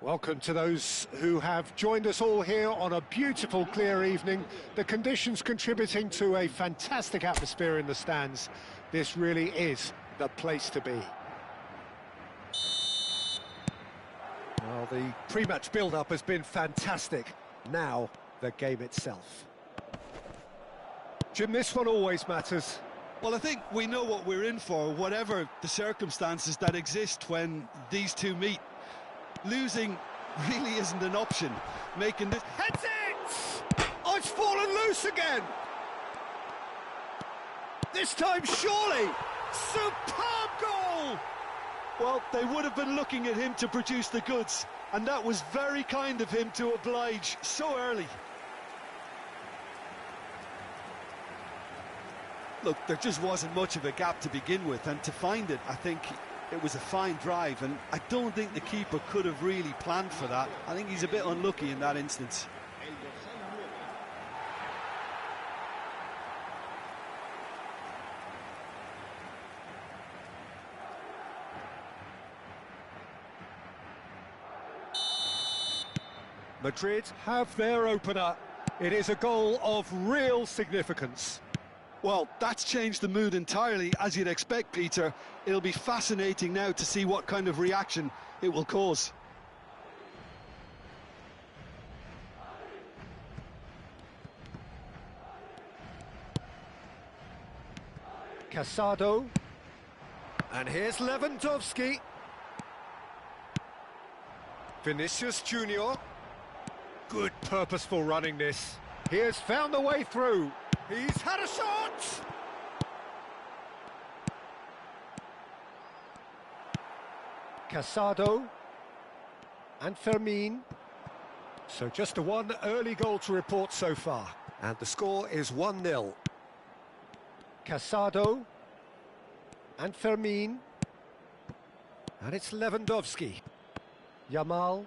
Welcome to those who have joined us all here on a beautiful, clear evening. The conditions contributing to a fantastic atmosphere in the stands. This really is the place to be. Well, the pre-match build-up has been fantastic. Now, the game itself. Jim, this one always matters. Well, I think we know what we're in for, whatever the circumstances that exist when these two meet. Losing really isn't an option. Making this... Heads it! Oh, it's fallen loose again! This time, surely! Superb goal! Well, they would have been looking at him to produce the goods, and that was very kind of him to oblige so early. Look, there just wasn't much of a gap to begin with, and to find it, I think it was a fine drive, and I don't think the keeper could have really planned for that. I think he's a bit unlucky in that instance. Madrid have their opener. It is a goal of real significance. Well, that's changed the mood entirely, as you'd expect, Peter. It'll be fascinating now to see what kind of reaction it will cause. Casado. And here's Lewandowski. Vinicius Junior. Good purposeful running this. He has found the way through. He's had a shot! Casado. And Fermin. So just the one early goal to report so far. And the score is 1-0. Casado. And Fermin. And it's Lewandowski. Yamal.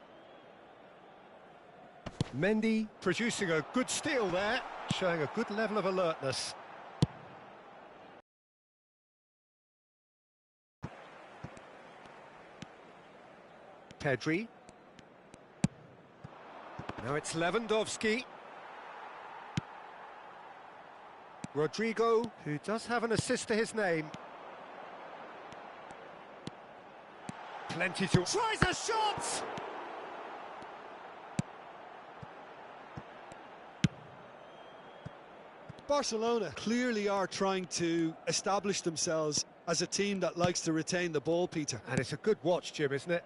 Mendy producing a good steal there, showing a good level of alertness. Pedri. Now it's Lewandowski. Rodrigo, who does have an assist to his name. Plenty to... Tries a shot! Barcelona clearly are trying to establish themselves as a team that likes to retain the ball, Peter. And it's a good watch, Jim, isn't it?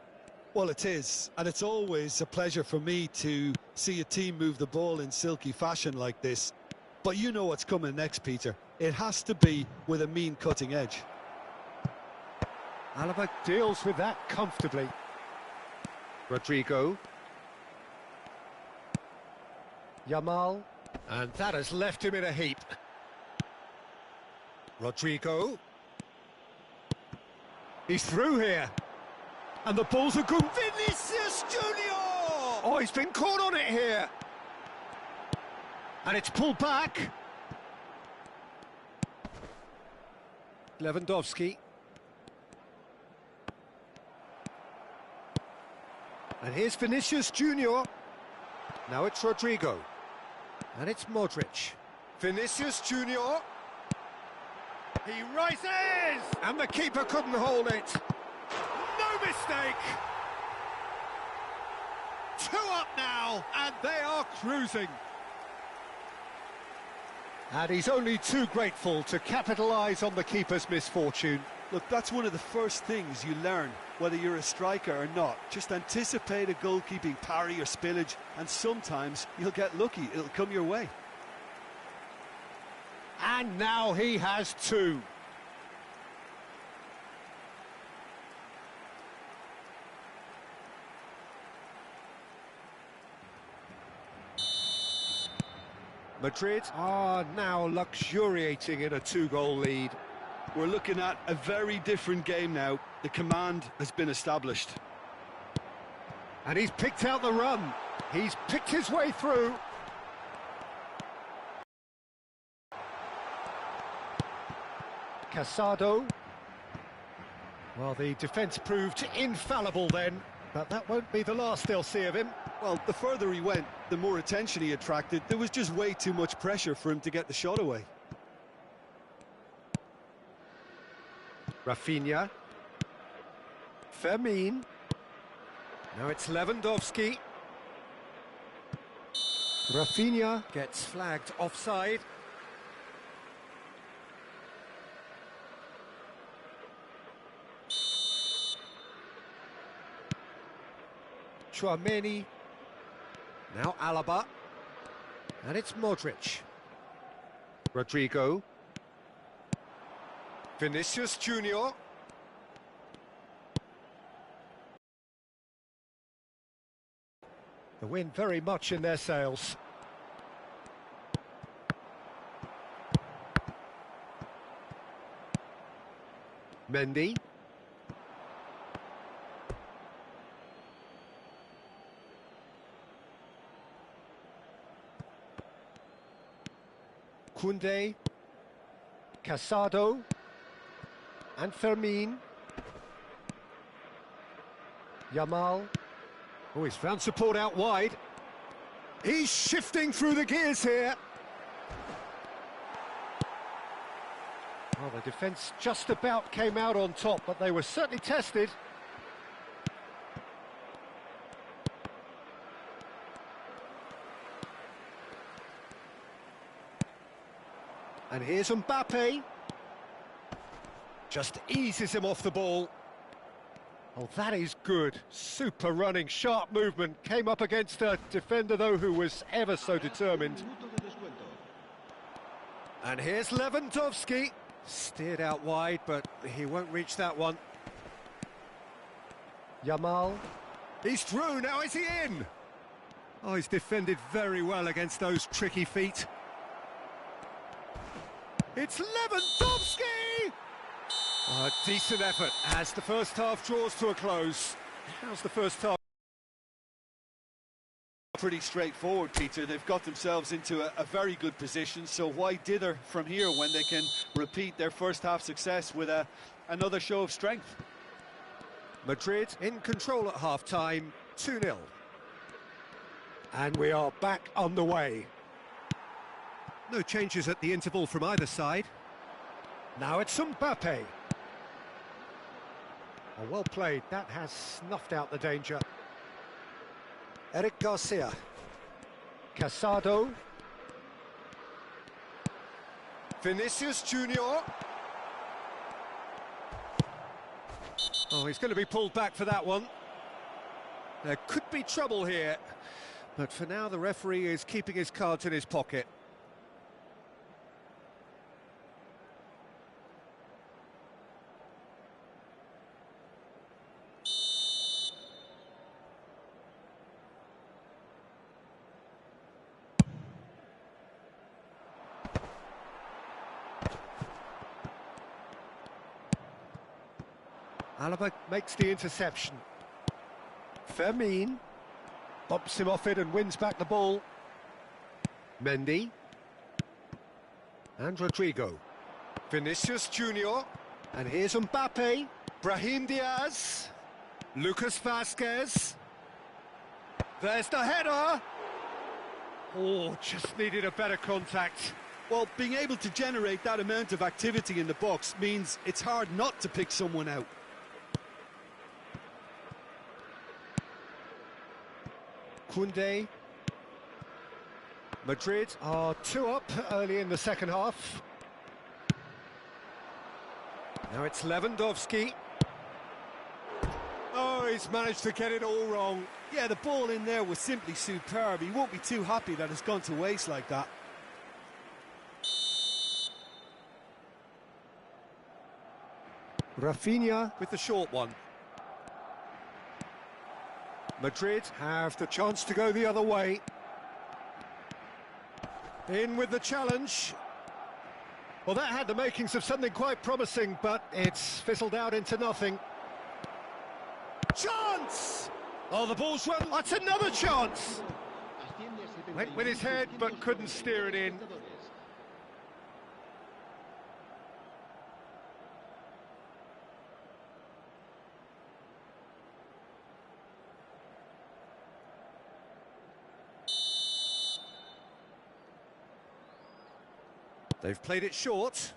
Well, it is, and it's always a pleasure for me to see a team move the ball in silky fashion like this. But you know what's coming next, Peter. It has to be with a mean cutting edge. Alaba deals with that comfortably. Rodrigo. Yamal. And that has left him in a heap. Rodrigo. He's through here. And the ball's a good... Vinicius Junior! Oh, he's been caught on it here. And it's pulled back. Lewandowski. And here's Vinicius Junior. Now it's Rodrigo. And it's Modric. Vinicius Junior. He rises! And the keeper couldn't hold it. No mistake! 2 up now, and they are cruising. And he's only too grateful to capitalise on the keeper's misfortune. Look, that's one of the first things you learn, whether you're a striker or not. Just anticipate a goalkeeping parry or spillage, and sometimes you'll get lucky. It'll come your way. And now he has 2. Madrid are now luxuriating in a 2-goal lead. We're looking at a very different game now. The command has been established. And he's picked out the run. He's picked his way through. Casado. Well, the defence proved infallible then. But that won't be the last they'll see of him. Well, the further he went, the more attention he attracted. There was just way too much pressure for him to get the shot away. Rafinha. Fermin. Now it's Lewandowski. Rafinha gets flagged offside. Chouameni. Now Alaba. And it's Modric. Rodrigo. Vinicius Junior. The wind very much in their sails. Mendy. Koundé. Casado. And Fermin. Yamal. Oh, he's found support out wide. He's shifting through the gears here. Well, the defence just about came out on top, but they were certainly tested. And here's Mbappe. Just eases him off the ball. Oh, that is good. Super running, sharp movement. Came up against a defender, though, who was ever so determined. And here's Lewandowski. Steered out wide, but he won't reach that one. Yamal. He's through, now is he in? Oh, he's defended very well against those tricky feet. It's Lewandowski! A decent effort as the first half draws to a close. How's the first half? Pretty straightforward, Peter. They've got themselves into a very good position, so why dither from here when they can repeat their first half success with another show of strength? Madrid in control at half-time, 2-0. And we are back on the way. No changes at the interval from either side. Now it's Mbappe. Oh, well played. That has snuffed out the danger. Eric Garcia. Casado. Vinicius Junior. Oh, he's going to be pulled back for that one. There could be trouble here. But for now, the referee is keeping his cards in his pocket. Alaba makes the interception. Fermin bumps him off it and wins back the ball. Mendy. And Rodrigo. Vinicius Junior. And here's Mbappe. Brahim Diaz. Lucas Vazquez. There's the header. Oh, just needed a better contact. Well, being able to generate that amount of activity in the box means it's hard not to pick someone out. Koundé. Madrid are 2 up early in the second half. Now it's Lewandowski. Oh, he's managed to get it all wrong. Yeah, the ball in there was simply superb. He won't be too happy that it's gone to waste like that. Rafinha with the short one. Madrid have the chance to go the other way. In with the challenge. Well, that had the makings of something quite promising, but it's fizzled out into nothing. Chance! Oh, the ball's run. That's another chance. Went with his head, but couldn't steer it in. They've played it short.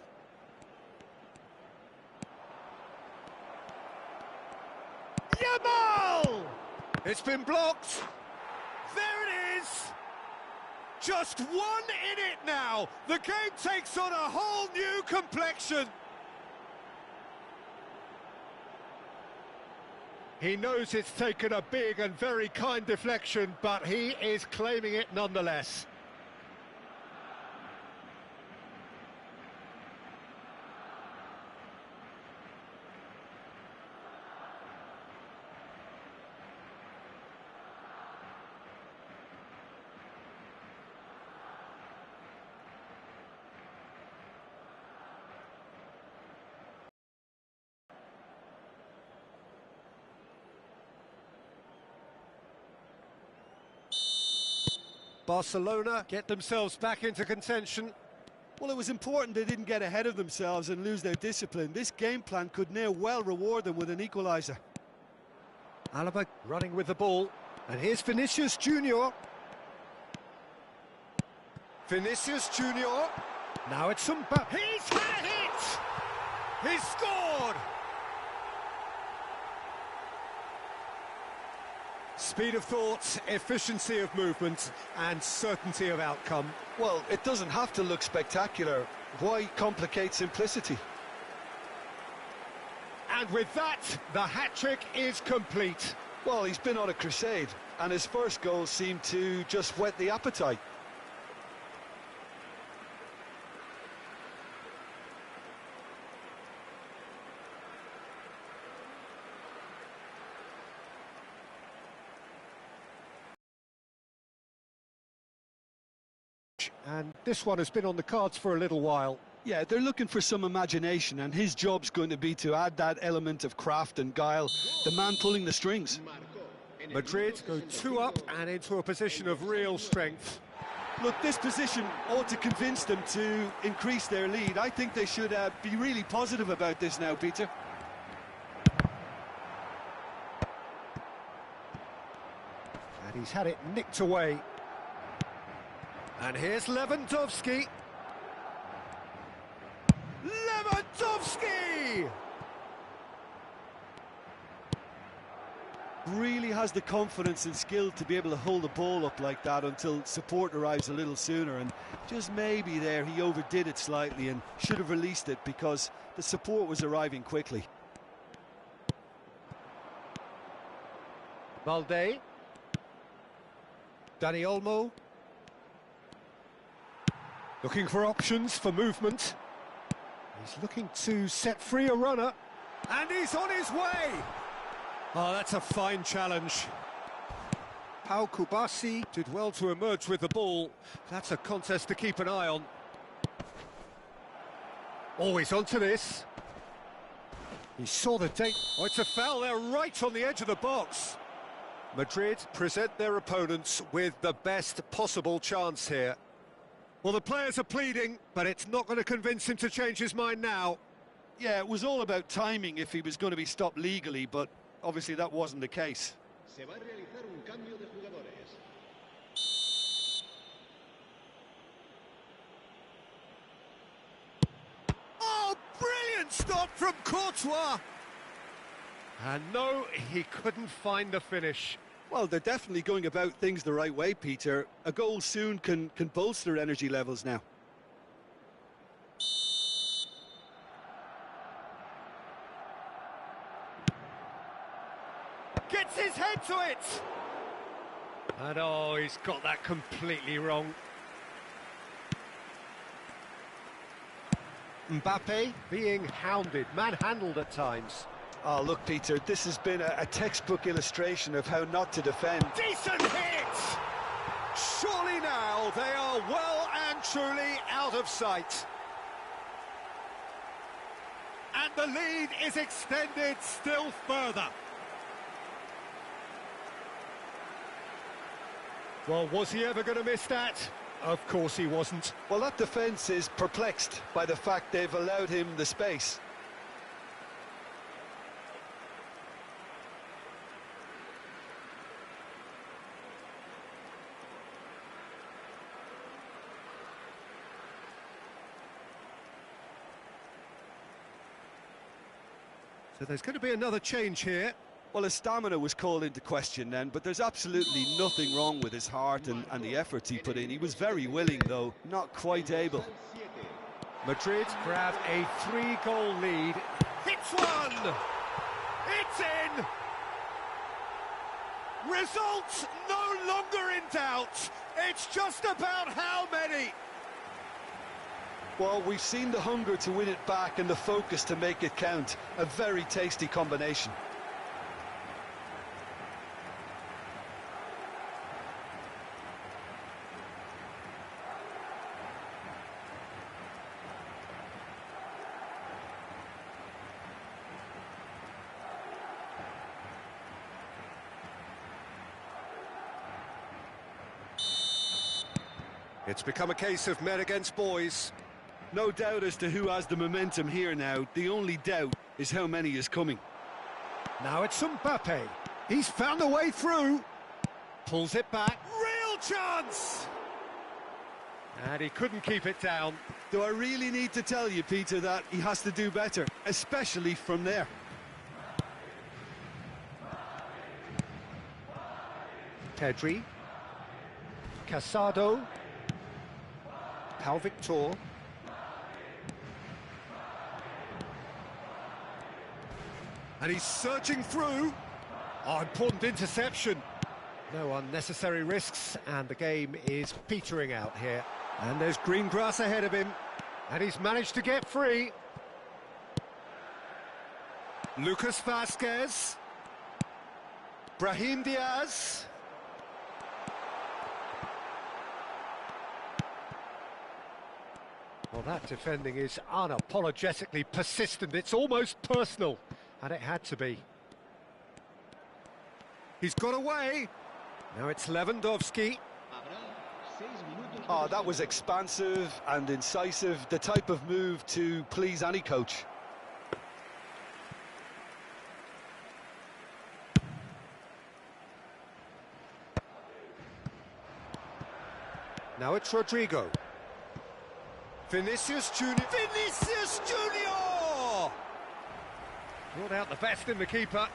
Yamal! It's been blocked. There it is. Just 1 in it now. The game takes on a whole new complexion. He knows it's taken a big and very kind deflection, but he is claiming it nonetheless. Barcelona get themselves back into contention. Well, it was important they didn't get ahead of themselves and lose their discipline. This game plan could now well reward them with an equaliser. Alaba running with the ball. And here's Vinicius Junior. Vinicius Junior. Now it's Mbappe. He's had a hit! He's scored! Speed of thought, efficiency of movement, and certainty of outcome. Well, it doesn't have to look spectacular. Why complicate simplicity? And with that, the hat-trick is complete. Well, he's been on a crusade, and his first goal seemed to just whet the appetite. And this one has been on the cards for a little while. Yeah, they're looking for some imagination, and his job's going to be to add that element of craft and guile, the man pulling the strings. Madrid go 2 up and into a position of real strength. Look, this position ought to convince them to increase their lead. I think they should be really positive about this now, Peter. And he's had it nicked away. And here's Lewandowski. Lewandowski! Really has the confidence and skill to be able to hold the ball up like that until support arrives a little sooner, and just maybe there he overdid it slightly and should have released it because the support was arriving quickly. Valde. Dani Olmo. Looking for options for movement. He's looking to set free a runner. And he's on his way! Oh, that's a fine challenge. Pau Kubasi did well to emerge with the ball. That's a contest to keep an eye on. Always onto this. He saw the date. Oh, it's a foul there right on the edge of the box. Madrid present their opponents with the best possible chance here. Well, the players are pleading, but it's not going to convince him to change his mind now. Yeah, it was all about timing if he was going to be stopped legally, but obviously that wasn't the case. Oh, brilliant stop from Courtois! And no, he couldn't find the finish. Well, they're definitely going about things the right way, Peter. A goal soon can bolster energy levels now. Gets his head to it! And oh, he's got that completely wrong. Mbappe being hounded, manhandled at times. Oh, look, Peter, this has been a textbook illustration of how not to defend. Decent hit! Surely now they are well and truly out of sight. And the lead is extended still further. Well, was he ever going to miss that? Of course he wasn't. Well, that defence is perplexed by the fact they've allowed him the space. So there's going to be another change here. Well, his stamina was called into question then, but there's absolutely nothing wrong with his heart and the efforts he put in. He was very willing, though, not quite able. Madrid grab a 3-goal lead. Hits one! It's in! Results no longer in doubt. It's just about how many. Well, we've seen the hunger to win it back and the focus to make it count. A very tasty combination. It's become a case of men against boys. No doubt as to who has the momentum here now. The only doubt is how many is coming. Now it's Mbappe. He's found a way through. Pulls it back. Real chance! And he couldn't keep it down. Do I really need to tell you, Peter, that he has to do better, especially from there? Pedri. Casado. Pau Victor. And he's searching through. Oh, important interception. No unnecessary risks, and the game is petering out here. And there's green grass ahead of him. And he's managed to get free. Lucas Vazquez. Brahim Diaz. Well, that defending is unapologetically persistent. It's almost personal, and it had to be. He's got away. Now it's Lewandowski. Oh, that was expansive and incisive, the type of move to please any coach. Now it's Rodrigo. Vinicius Junior. Vinicius Junior! Brought out the best in the keeper.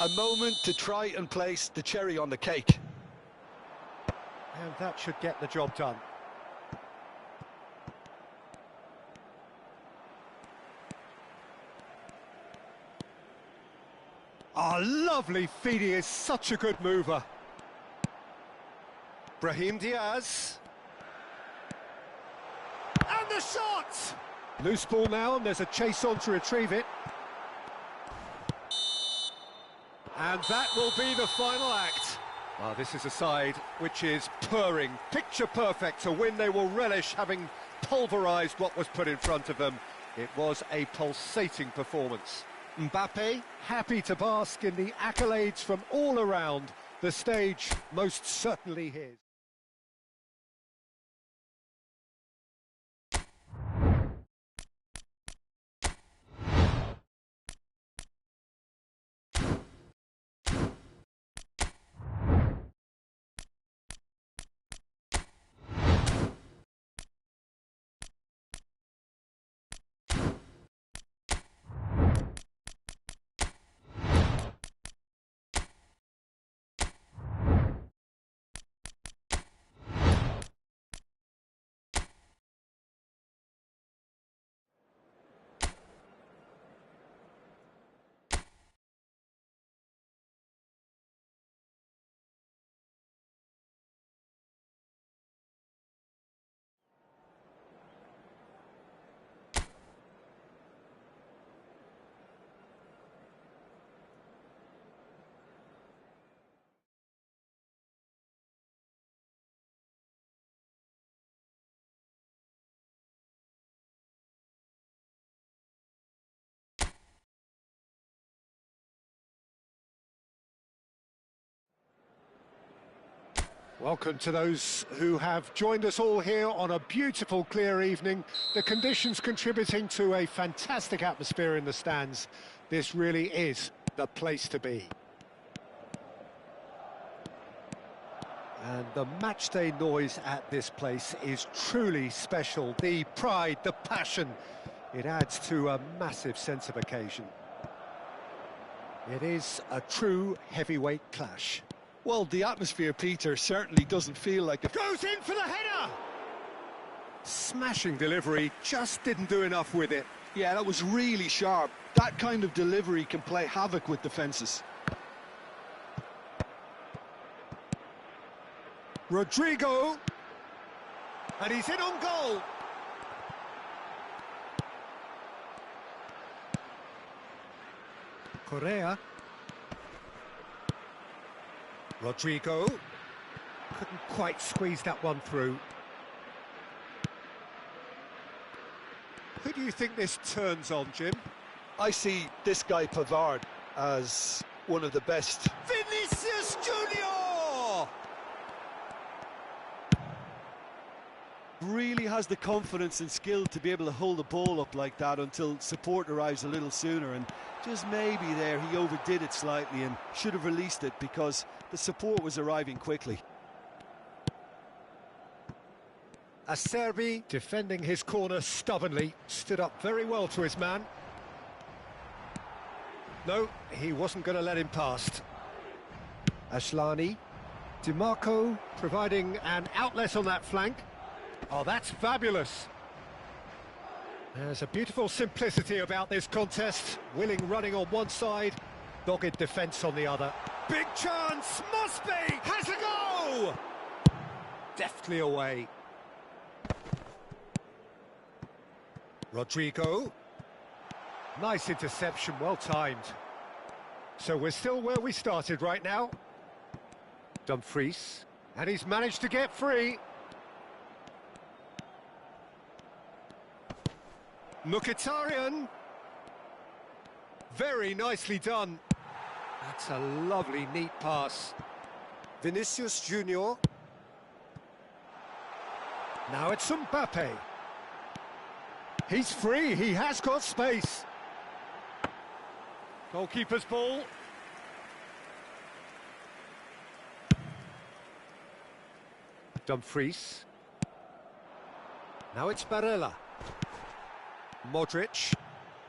A moment to try and place the cherry on the cake. And that should get the job done. Oh, lovely feed. He is such a good mover. Brahim Diaz. And the shot! Loose ball now, and there's a chase on to retrieve it. And that will be the final act. Well, this is a side which is purring, picture perfect to win. They will relish having pulverised what was put in front of them. It was a pulsating performance. Mbappe, happy to bask in the accolades from all around. The stage most certainly his. Welcome to those who have joined us all here on a beautiful, clear evening. The conditions contributing to a fantastic atmosphere in the stands. This really is the place to be. And the matchday noise at this place is truly special. The pride, the passion, it adds to a massive sense of occasion. It is a true heavyweight clash. Well, the atmosphere, Peter, certainly doesn't feel like it. Goes in for the header! Smashing delivery, just didn't do enough with it. Yeah, that was really sharp. That kind of delivery can play havoc with defences. Rodrigo, and he's in on goal. Correa. Rodrigo couldn't quite squeeze that one through. Who do you think this turns on, Jim? I see this guy Pavard as one of the best. Vinicius Junior! Really has the confidence and skill to be able to hold the ball up like that until support arrives a little sooner, and just maybe there he overdid it slightly and should have released it because the support was arriving quickly. Acerbi, defending his corner stubbornly, stood up very well to his man. No, he wasn't going to let him past. Ashlani, DiMarco providing an outlet on that flank. Oh, that's fabulous. There's a beautiful simplicity about this contest. Willing running on one side, dogged defence on the other. Big chance, must be, has a go! Deftly away. Rodrigo. Nice interception, well timed. So we're still where we started right now. Dumfries, and he's managed to get free. Mkhitaryan. Very nicely done. That's a lovely, neat pass. Vinicius Junior. Now it's Mbappe. He's free, he has got space. Goalkeeper's ball. Dumfries. Now it's Barella. Modric.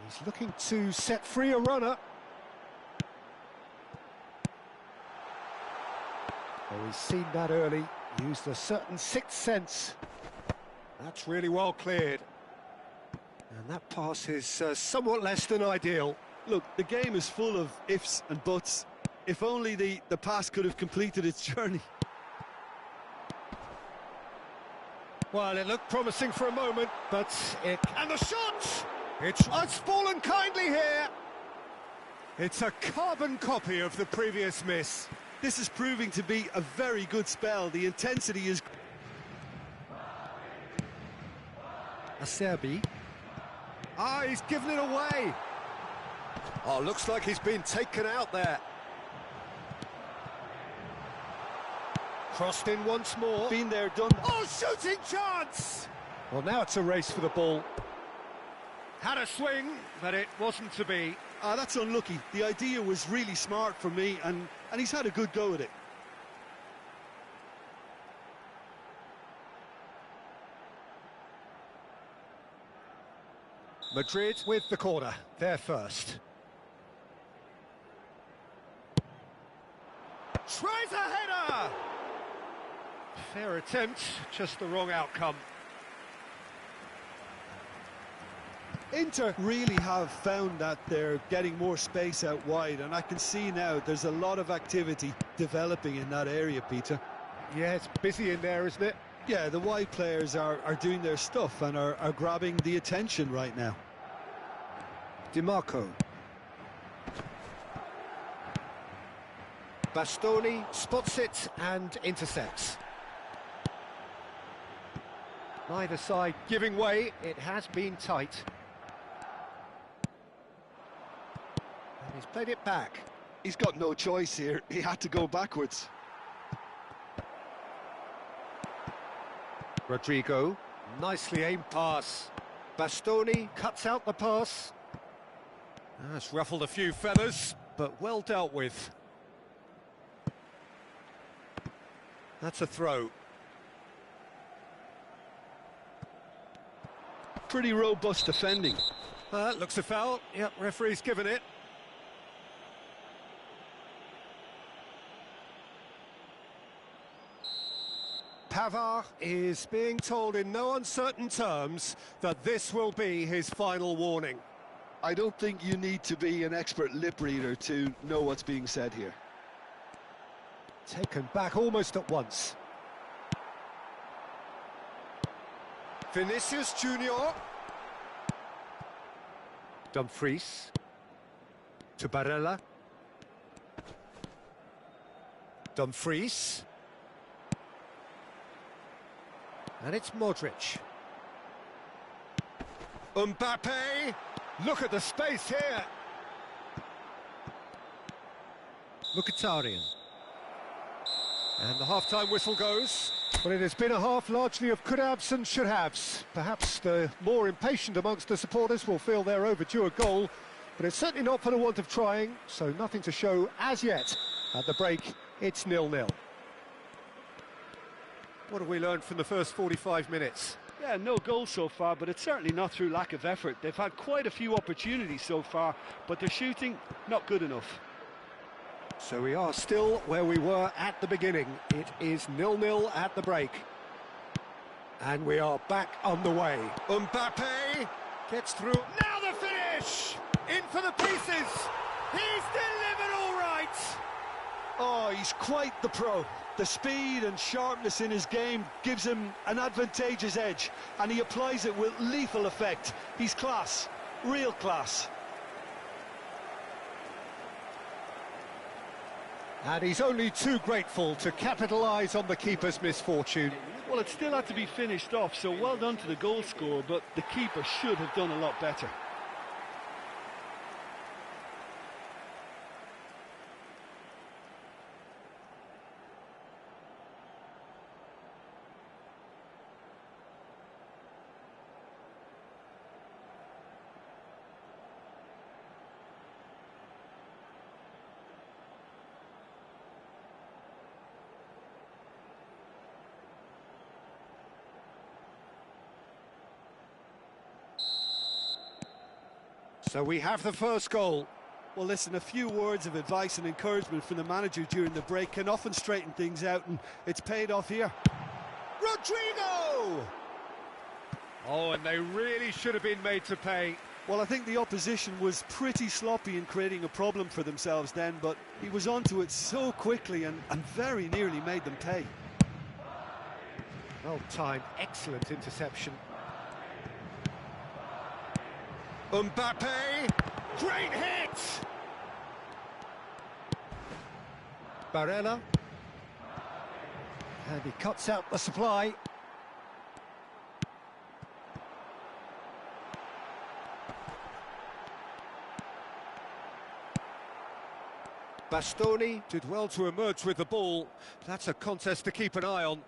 He's looking to set free a runner. Oh, he's seen that early. Used a certain sixth sense. That's really well cleared. And that pass is somewhat less than ideal. Look, the game is full of ifs and buts. If only the pass could have completed its journey. Well, it looked promising for a moment, but it... And the shot! It's fallen kindly here. It's a carbon copy of the previous miss. This is proving to be a very good spell. The intensity is... Acerbi. Ah, he's given it away. Oh, looks like he's been taken out there. Crossed in once more. Been there, done. Oh, shooting chance! Well, now it's a race for the ball. Had a swing, but it wasn't to be. Ah, that's unlucky. The idea was really smart for me, and he's had a good go at it. Madrid with the corner, there first. Tries a header! Fair attempt, just the wrong outcome. Inter really have found that they're getting more space out wide, and I can see now there's a lot of activity developing in that area, Peter. Yeah, it's busy in there, isn't it? Yeah, the wide players are doing their stuff and are grabbing the attention right now. DiMarco. Bastoni spots it and intercepts. Neither side giving way, it has been tight. And he's played it back. He's got no choice here, he had to go backwards. Rodrigo, nicely aimed pass. Bastoni cuts out the pass. That's ruffled a few feathers, but well dealt with. That's a throw. Pretty robust defending. Looks a foul. Yep, referee's given it. Pavard is being told in no uncertain terms that this will be his final warning. I don't think you need to be an expert lip reader to know what's being said here. Taken back almost at once. Vinicius Junior. Dumfries. To Barella. Dumfries. And it's Modric. Mbappe. Look at the space here. Mkhitaryan. And the half-time whistle goes. Well, it has been a half largely of could-haves and should-haves. Perhaps the more impatient amongst the supporters will feel they're overdue a goal, but it's certainly not for the want of trying, so nothing to show as yet. At the break, it's 0-0. What have we learned from the first 45 minutes? Yeah, no goals so far, but it's certainly not through lack of effort. They've had quite a few opportunities so far, but their shooting, not good enough. So we are still where we were at the beginning. It is 0-0 at the break. And we are back underway. Mbappe gets through. Now the finish! In for the pieces! He's delivered all right! Oh, he's quite the pro. The speed and sharpness in his game gives him an advantageous edge, and he applies it with lethal effect. He's class, real class. And he's only too grateful to capitalise on the keeper's misfortune. Well, it still had to be finished off, so well done to the goal scorer, but the keeper should have done a lot better. So we have the first goal. Well, listen, a few words of advice and encouragement from the manager during the break can often straighten things out, and it's paid off here. Rodrigo! Oh, and they really should have been made to pay. Well, I think the opposition was pretty sloppy in creating a problem for themselves then, but he was onto it so quickly and very nearly made them pay. Well timed, excellent interception. Mbappe, great hit! Barella, and he cuts out the supply. Bastoni did well to emerge with the ball. That's a contest to keep an eye on.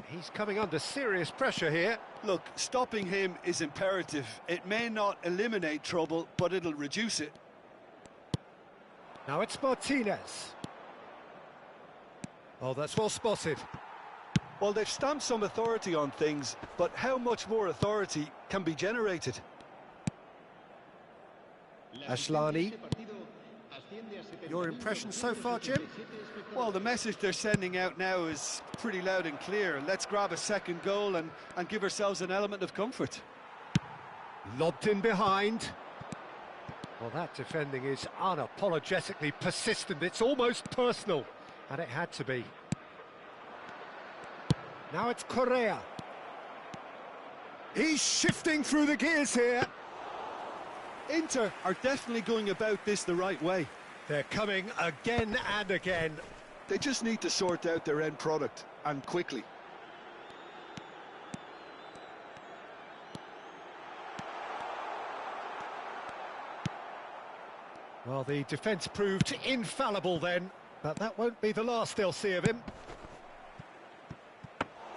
He's coming under serious pressure here. Look, stopping him is imperative. It may not eliminate trouble, but it'll reduce it. Now it's Martinez. Oh, that's well spotted. Well, they've stamped some authority on things, but how much more authority can be generated? Ashlani. Your impression so far, Jim? Well, the message they're sending out now is pretty loud and clear. Let's grab a second goal and give ourselves an element of comfort. Lobbed in behind. Well, that defending is unapologetically persistent. It's almost personal, and it had to be. Now it's Correa. He's shifting through the gears here. Inter are definitely going about this the right way. They're coming again and again. They just need to sort out their end product, and quickly. Well, the defence proved infallible then, but that won't be the last they'll see of him.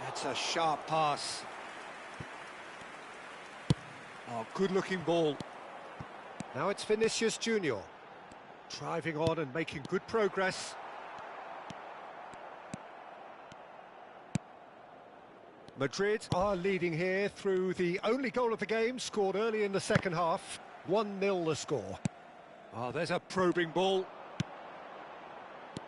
That's a sharp pass. Oh, good-looking ball. Now it's Vinicius Junior. Driving on and making good progress. Madrid are leading here through the only goal of the game, scored early in the second half. 1-0 the score. Oh, there's a probing ball.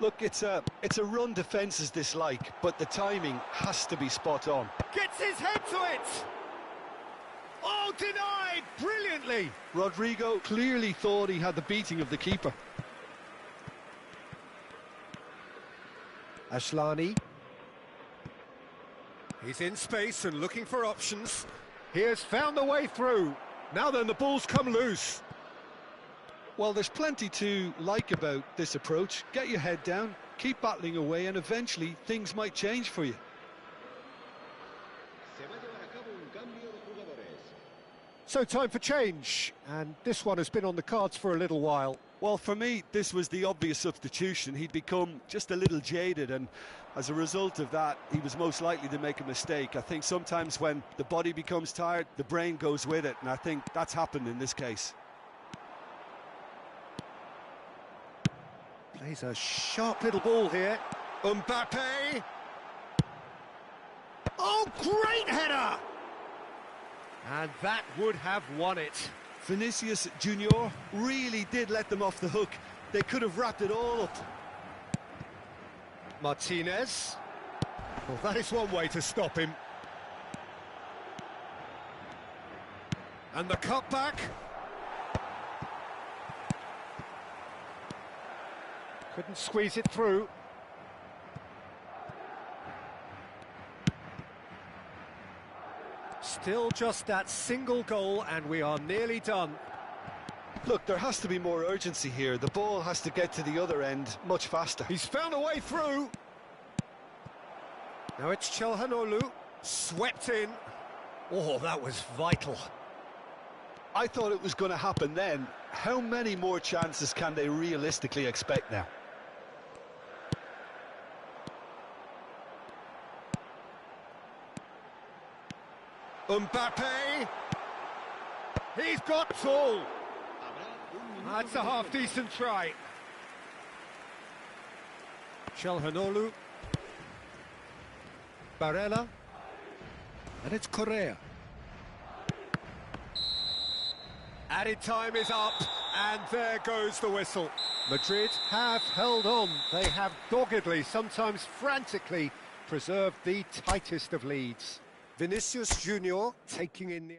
Look, it's a run defence's dislike, but the timing has to be spot on. Gets his head to it! Oh, denied brilliantly! Rodrigo clearly thought he had the beating of the keeper. Ashlani. He's in space and looking for options. He has found the way through. Now then, the ball's come loose. Well, there's plenty to like about this approach. Get your head down, keep battling away, and eventually things might change for you. So time for change, and this one has been on the cards for a little while. Well, for me, this was the obvious substitution. He'd become just a little jaded, and as a result of that, he was most likely to make a mistake. I think sometimes when the body becomes tired, the brain goes with it, and I think that's happened in this case. Plays a sharp little ball here. Mbappe! Oh, great header! And that would have won it. Vinicius Junior really did let them off the hook. They could have wrapped it all up. Martinez. Well, that is one way to stop him. And the cutback. Couldn't squeeze it through. Still just that single goal and we are nearly done. Look, there has to be more urgency here. The ball has to get to the other end much faster. He's found a way through. Now it's Çalhanoğlu, swept in. Oh, that was vital. I thought it was going to happen then. How many more chances can they realistically expect now? Mbappe. He's got tall. That's a half-decent try. Çalhanoğlu. Barella. And it's Correa. Added time is up, and there goes the whistle. Madrid have held on. They have doggedly, sometimes frantically, preserved the tightest of leads. Vinicius Junior taking in the...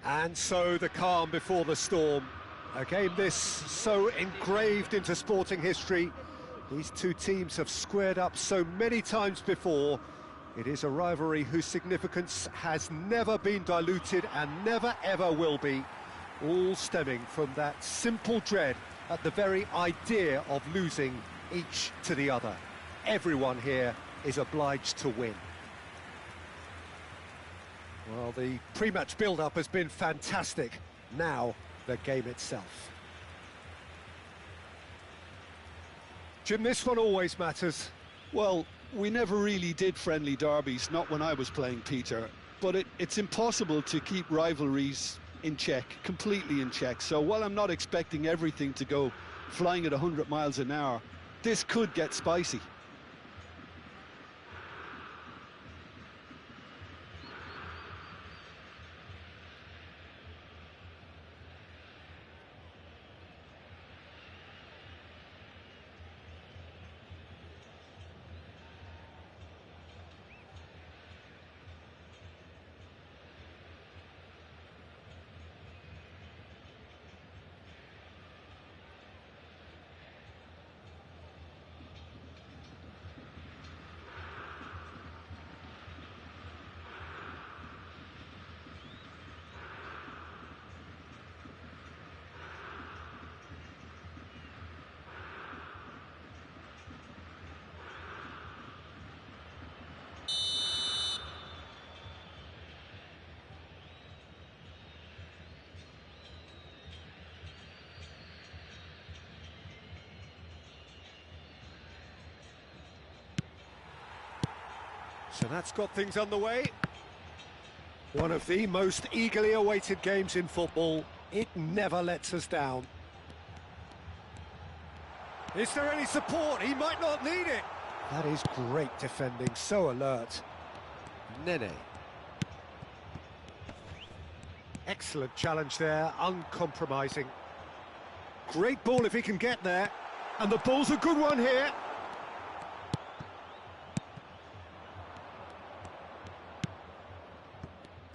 And so the calm before the storm. A game this so engraved into sporting history. These two teams have squared up so many times before. It is a rivalry whose significance has never been diluted and never ever will be. All stemming from that simple dread at the very idea of losing each to the other. Everyone here is obliged to win. Well, the pre-match build-up has been fantastic. Now, the game itself. Jim, this one always matters. Well, we never really did friendly derbies, not when I was playing, Peter. But it's impossible to keep rivalries in check, completely in check. So while I'm not expecting everything to go flying at 100 miles an hour, this could get spicy. So that's got things underway. One of the most eagerly awaited games in football. It never lets us down. Is there any support? He might not need it. That is great defending, so alert. Nene. Excellent challenge there, uncompromising. Great ball if he can get there. And the ball's a good one here.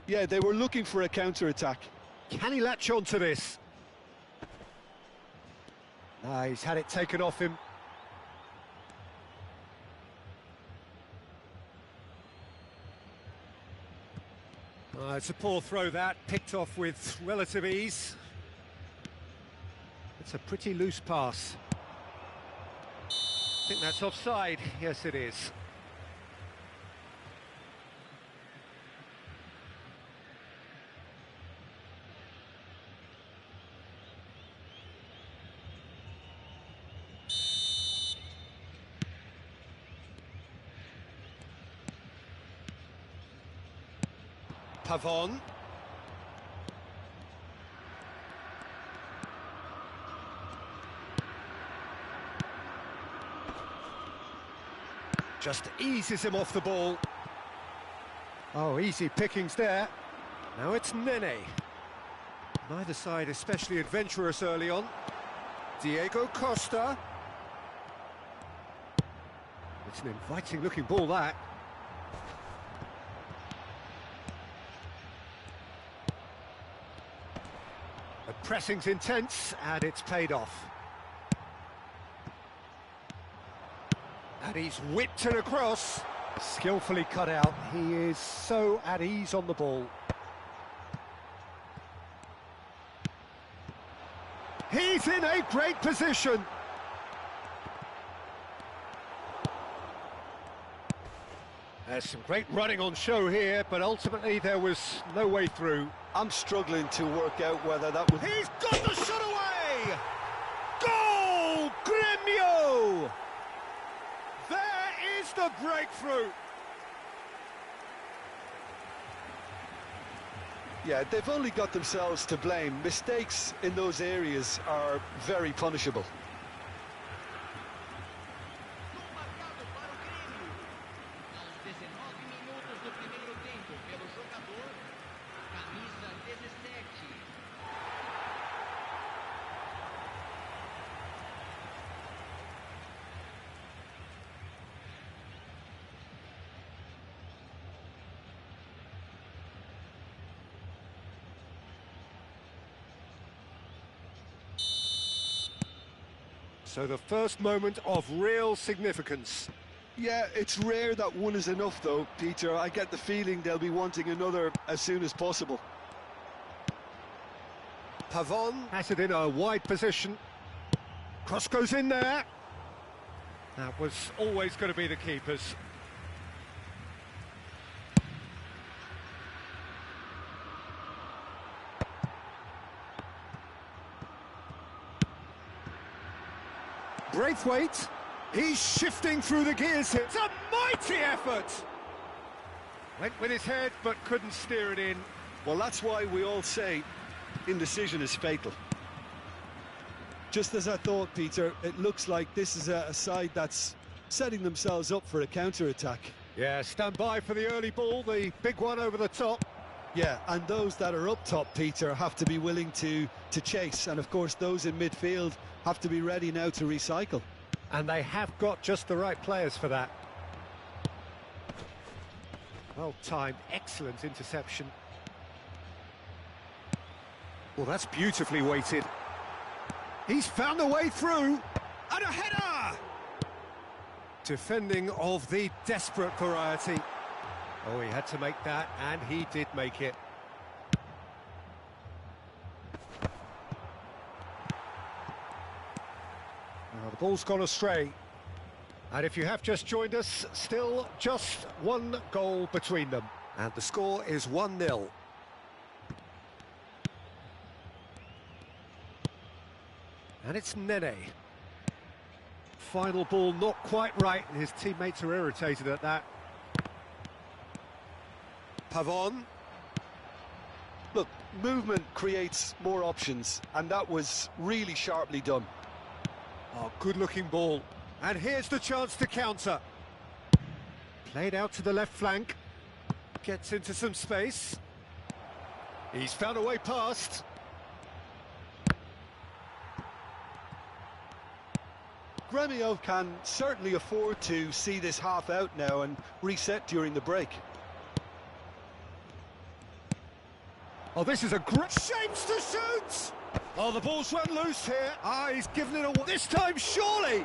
Yeah, they were looking for a counter-attack. Can he latch on to this? He's had it taken off him. It's a poor throw that, picked off with relative ease. It's a pretty loose pass. I think that's offside. Yes, it is. Pavon. Just eases him off the ball. Oh, easy pickings there. Now it's Nene. Neither side especially adventurous early on. Diego Costa. It's an inviting looking ball, that. The pressing's intense, and it's paid off. And he's whipped it across. Skillfully cut out. He is so at ease on the ball. He's in a great position. There's some great running on show here, but ultimately there was no way through. I'm struggling to work out whether that would... He's got the shot away! Goal! Gremio! There is the breakthrough! Yeah, they've only got themselves to blame. Mistakes in those areas are very punishable. So the first moment of real significance. Yeah, it's rare that one is enough though, Peter. I get the feeling they'll be wanting another as soon as possible. Pavon has it in a wide position. Cross goes in there. That was always going to be the keeper's. Braithwaite, he's shifting through the gears here. It's a mighty effort! Went with his head, but couldn't steer it in. Well, that's why we all say indecision is fatal. Just as I thought, Peter, it looks like this is a side that's setting themselves up for a counter-attack. Yeah, stand by for the early ball, the big one over the top. Yeah, and those that are up top, Peter, have to be willing to chase. And, of course, those in midfield have to be ready now to recycle. And they have got just the right players for that. Well timed, excellent interception. Well, that's beautifully weighted. He's found a way through. And a header! Defending of the desperate variety. Oh, he had to make that, and he did make it. Now, the ball's gone astray. And if you have just joined us, still just one goal between them. And the score is 1-0. And it's Nene. Final ball not quite right, and his teammates are irritated at that. Pavon. Look, movement creates more options, and that was really sharply done. Oh, good-looking ball. And here's the chance to counter. Played out to the left flank. Gets into some space. He's found a way past. Gremio can certainly afford to see this half out now and reset during the break. Oh, this is a great shapes to shoot! Oh, the ball's run loose here. Ah, he's given it away. This time, surely!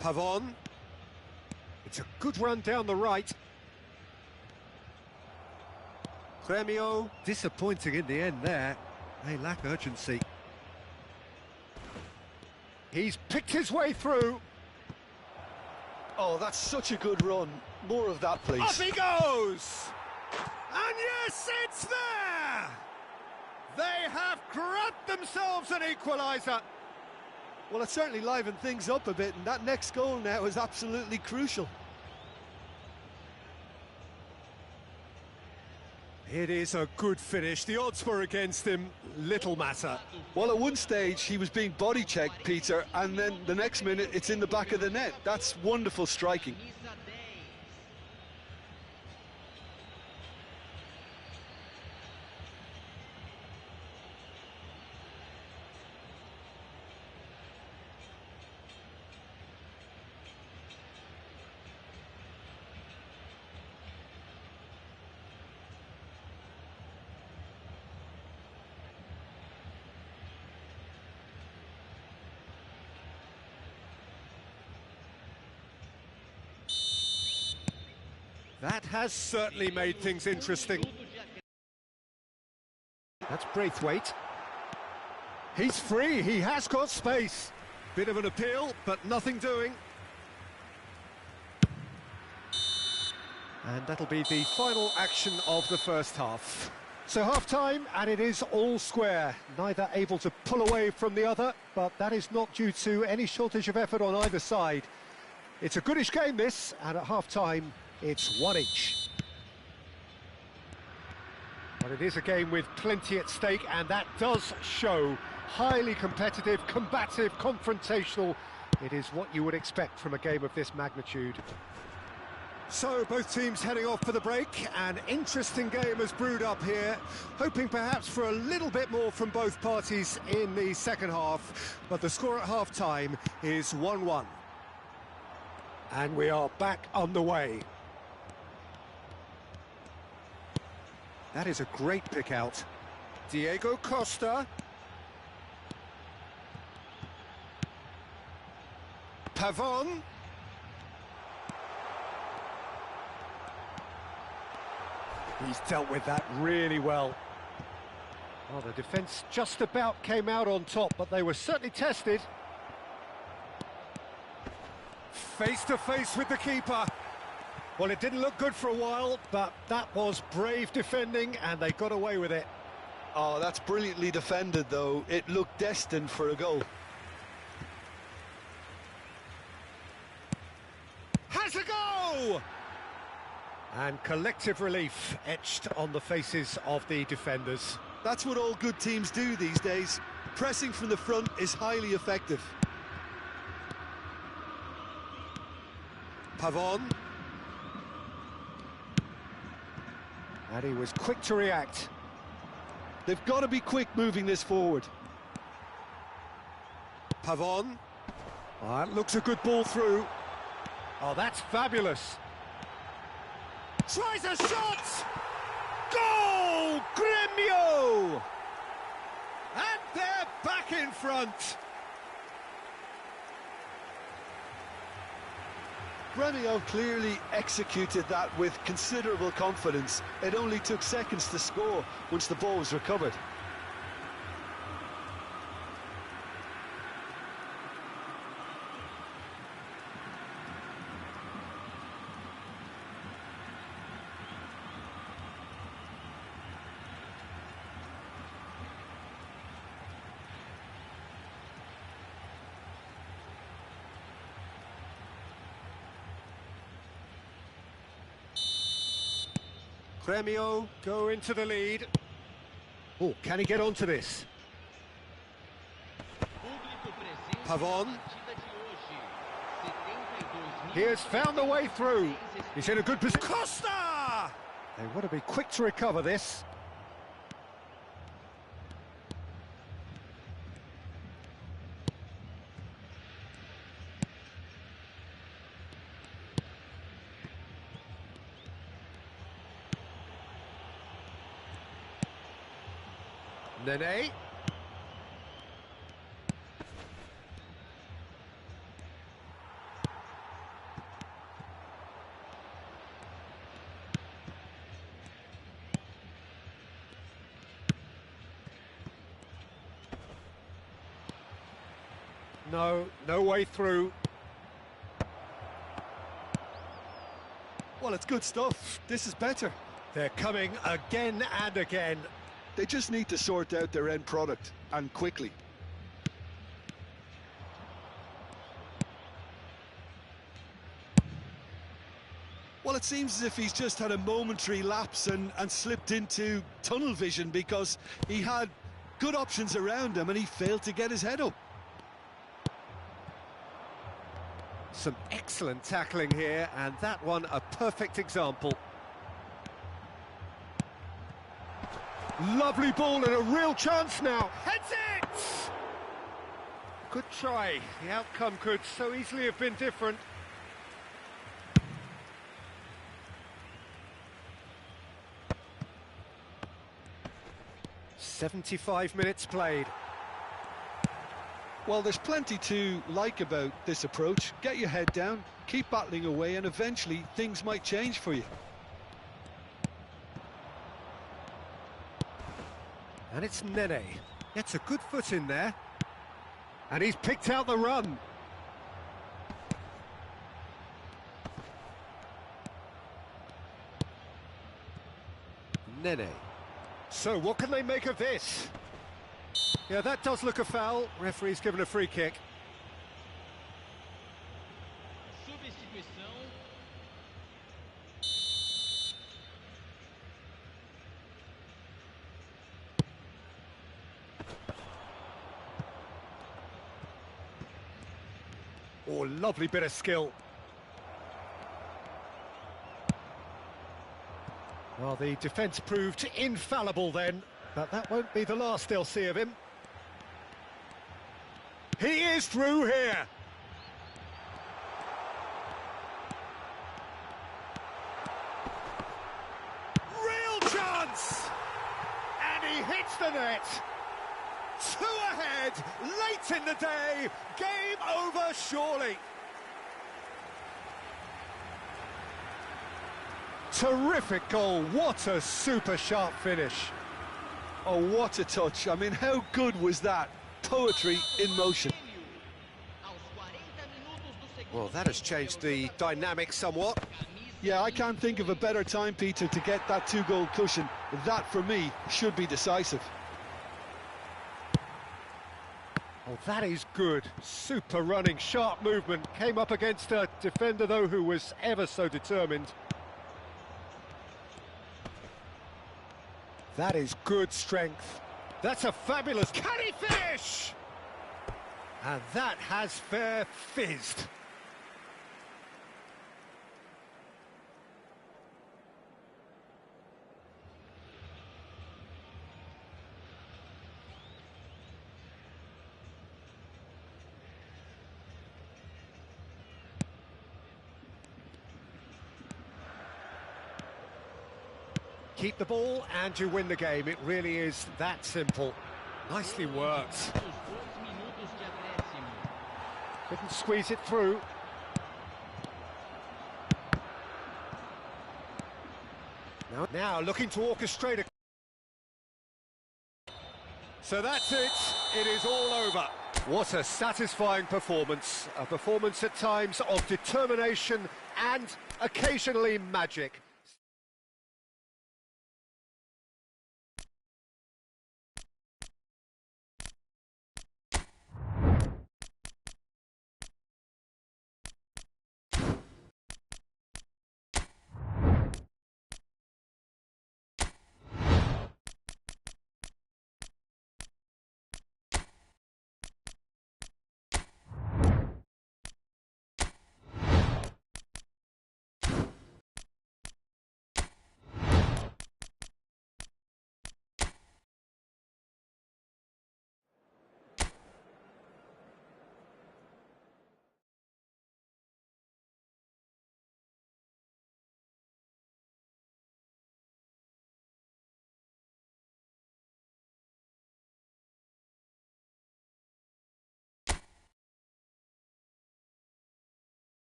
Pavon. It's a good run down the right. Gremio, disappointing in the end there. They lack urgency. He's picked his way through. Oh, that's such a good run. More of that, please. Off he goes! And yes, it's there! They have grabbed themselves an equaliser. Well, it certainly livened things up a bit, and that next goal now is absolutely crucial. It is a good finish. The odds were against him. Little matter. Well, at one stage, he was being body-checked, Peter, and then the next minute, it's in the back of the net. That's wonderful striking. That has certainly made things interesting. That's Braithwaite. He's free, he has got space. Bit of an appeal, but nothing doing. And that'll be the final action of the first half. So half-time, and it is all square. Neither able to pull away from the other, but that is not due to any shortage of effort on either side. It's a goodish game, this, and at half-time, it's one each. But it is a game with plenty at stake, and that does show. Highly competitive, combative, confrontational. It is what you would expect from a game of this magnitude. So both teams heading off for the break. An interesting game has brewed up here, hoping perhaps for a little bit more from both parties in the second half. But the score at half-time is 1-1. And we are back underway. That is a great pick out. Diego Costa. Pavon. He's dealt with that really well. Well, the defence just about came out on top, but they were certainly tested. Face to face with the keeper. Well, it didn't look good for a while, but that was brave defending, and they got away with it. Oh, that's brilliantly defended, though. It looked destined for a goal. Has a go! And collective relief etched on the faces of the defenders. That's what all good teams do these days. Pressing from the front is highly effective. Pavon. And he was quick to react. They've got to be quick moving this forward. Pavon. Oh, that looks a good ball through. Oh, that's fabulous. Tries a shot! Goal! Gremio! And they're back in front. Gremio clearly executed that with considerable confidence. It only took seconds to score once the ball was recovered. Gremio go into the lead. Oh, can he get onto this? Pavon. He has found the way through. He's in a good position. Costa! They want to be quick to recover this. Nene. No way through. Well, it's good stuff. This is better. They're coming again and again. They just need to sort out their end product, and quickly. Well, it seems as if he's just had a momentary lapse and slipped into tunnel vision, because he had good options around him and he failed to get his head up. Some excellent tackling here, and that one a perfect example. Lovely ball and a real chance now. Heads it! Good try. The outcome could so easily have been different. "75 minutes played." Well, there's plenty to like about this approach. Get your head down, keep battling away, and eventually things might change for you. And it's Nene. Gets a good foot in there. And he's picked out the run. Nene. So what can they make of this? Yeah, that does look a foul. Referee's given a free kick. Oh, lovely bit of skill. Well, the defence proved infallible then, but that won't be the last they'll see of him. He is through here. Real chance! And he hits the net. 2 ahead, late in the day, game over surely. Terrific goal. What a super sharp finish. Oh, what a touch. I mean, how good was that? Poetry in motion. Well, that has changed the dynamic somewhat. Yeah, I can't think of a better time, Peter, to get that 2-goal cushion. That, for me, should be decisive. Oh, that is good. Super running, sharp movement. Came up against a defender, though, who was ever so determined. That is good strength. That's a fabulous... Can he finish? And that has fair fizzed. Keep the ball and you win the game. It really is that simple. Nicely worked. Couldn't squeeze it through. Now looking to orchestrate a... So that's it. It is all over. What a satisfying performance. A performance at times of determination and occasionally magic.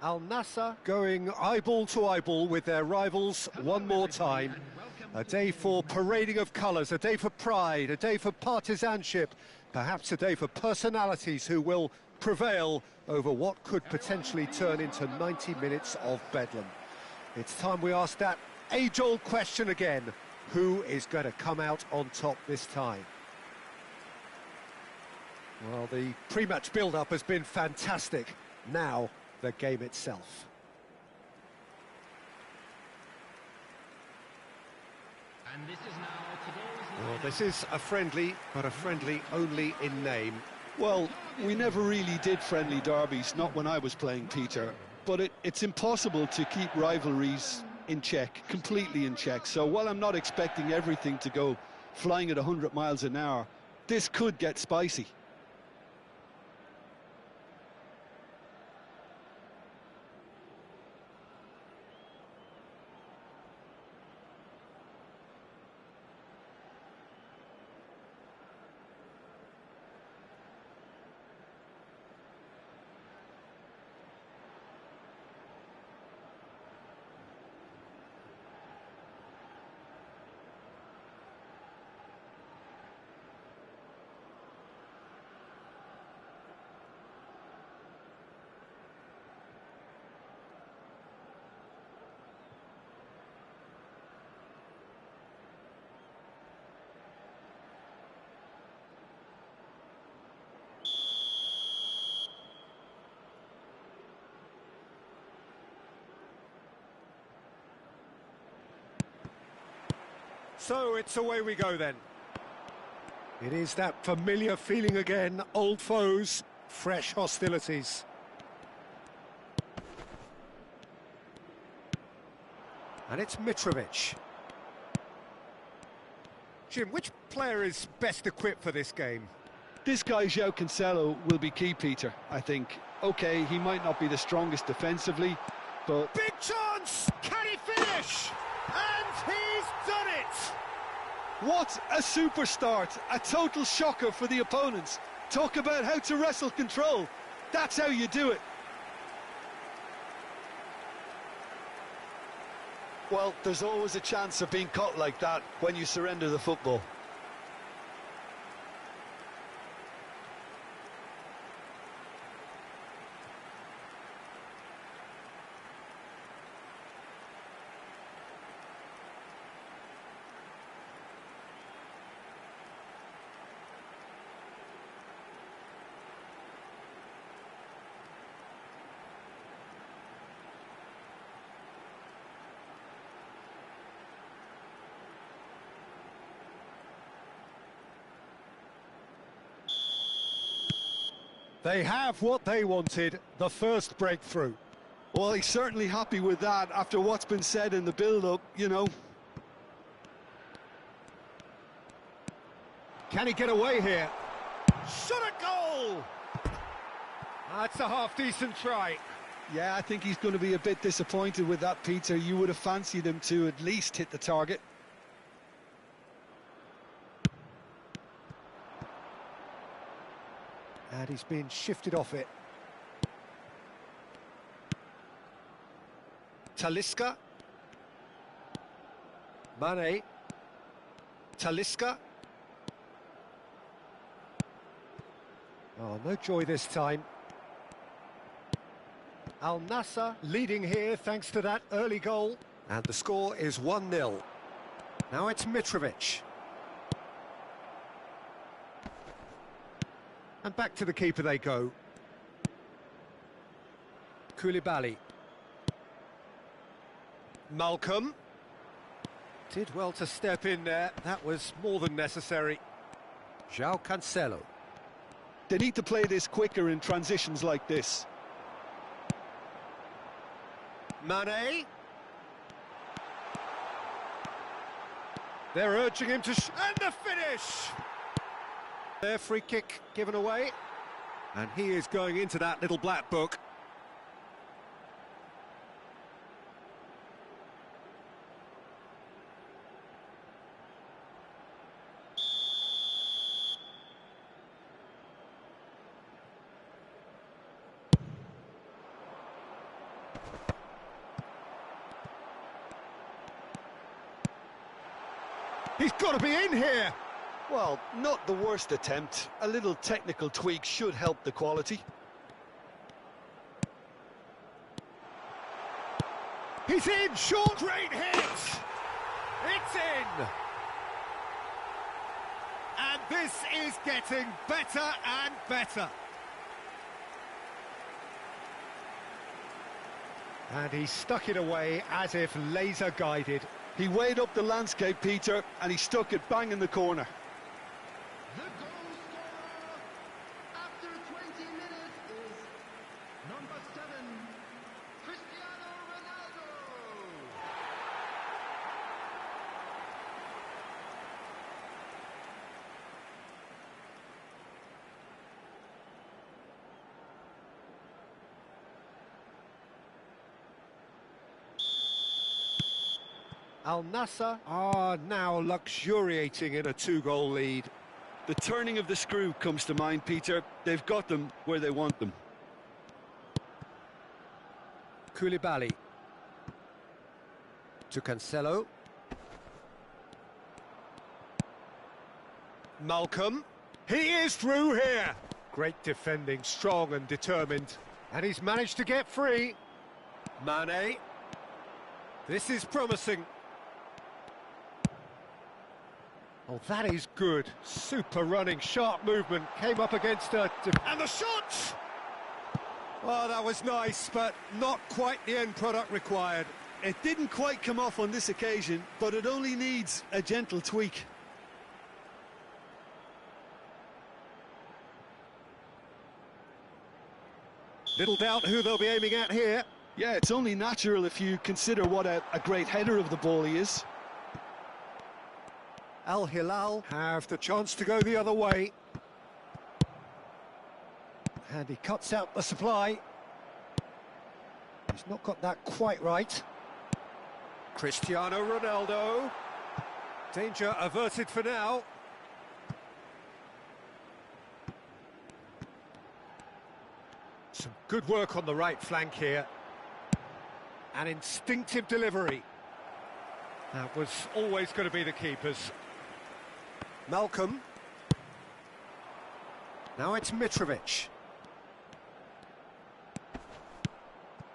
Al Nassr going eyeball to eyeball with their rivals one more time. A day for parading of colours, a day for pride, a day for partisanship, perhaps a day for personalities who will prevail over what could potentially turn into 90 minutes of bedlam. It's time we ask that age-old question again. Who is going to come out on top this time? Well, the pre-match build-up has been fantastic. Now, the game itself. And this is now today's... Well, this is a friendly, but a friendly only in name. Well, we never really did friendly derbies, not when I was playing, Peter. But it's impossible to keep rivalries in check, completely in check. So while I'm not expecting everything to go flying at 100 miles an hour, this could get spicy. So it's away we go then. It is that familiar feeling again, old foes, fresh hostilities. And it's Mitrovic. Jim, which player is best equipped for this game? This guy, João Cancelo, will be key, Peter, I think. OK, he might not be the strongest defensively, but... Big chance! Can he finish? And he's done it! What a super start! A total shocker for the opponents. Talk about how to wrestle control. That's how you do it. Well, there's always a chance of being caught like that when you surrender the football. They have what they wanted, the first breakthrough. Well, he's certainly happy with that after what's been said in the build-up, you know. Can he get away here? Shot a goal! That's a half-decent try. Yeah, I think he's going to be a bit disappointed with that, Peter. You would have fancied him to at least hit the target. And he's been shifted off it. Talisca. Mane. Talisca. Oh, no joy this time. Al Nassr leading here thanks to that early goal. And the score is 1-0. Now it's Mitrovic. And back to the keeper they go. Koulibaly. Malcolm. Did well to step in there. That was more than necessary. João Cancelo. They need to play this quicker in transitions like this. Mane. They're urging him to... and the finish! Their free kick given away. And he is going into that little black book. He's got to be in here! Well, not the worst attempt. A little technical tweak should help the quality. He's in! Short! Great hit! It's in! And this is getting better and better. And he stuck it away as if laser guided. He weighed up the landscape, Peter, and he stuck it bang in the corner. The goal scorer after 20 minutes is number 7, Cristiano Ronaldo. Al Nassr are now luxuriating in a 2-goal lead. The turning of the screw comes to mind, Peter. They've got them where they want them. Koulibaly. To Cancelo. Malcolm. He is through here. Great defending, strong and determined. And he's managed to get free. Mane. This is promising. Oh, that is good. Super running, sharp movement. Came up against a... and the shot! Oh, that was nice, but not quite the end product required. It didn't quite come off on this occasion, but it only needs a gentle tweak. Little doubt who they'll be aiming at here. Yeah, it's only natural if you consider what a great header of the ball he is. Al Hilal have the chance to go the other way. And he cuts out the supply. He's not got that quite right. Cristiano Ronaldo. Danger averted for now. Some good work on the right flank here. An instinctive delivery. That was always going to be the keeper's. Malcolm. Now it's Mitrovic.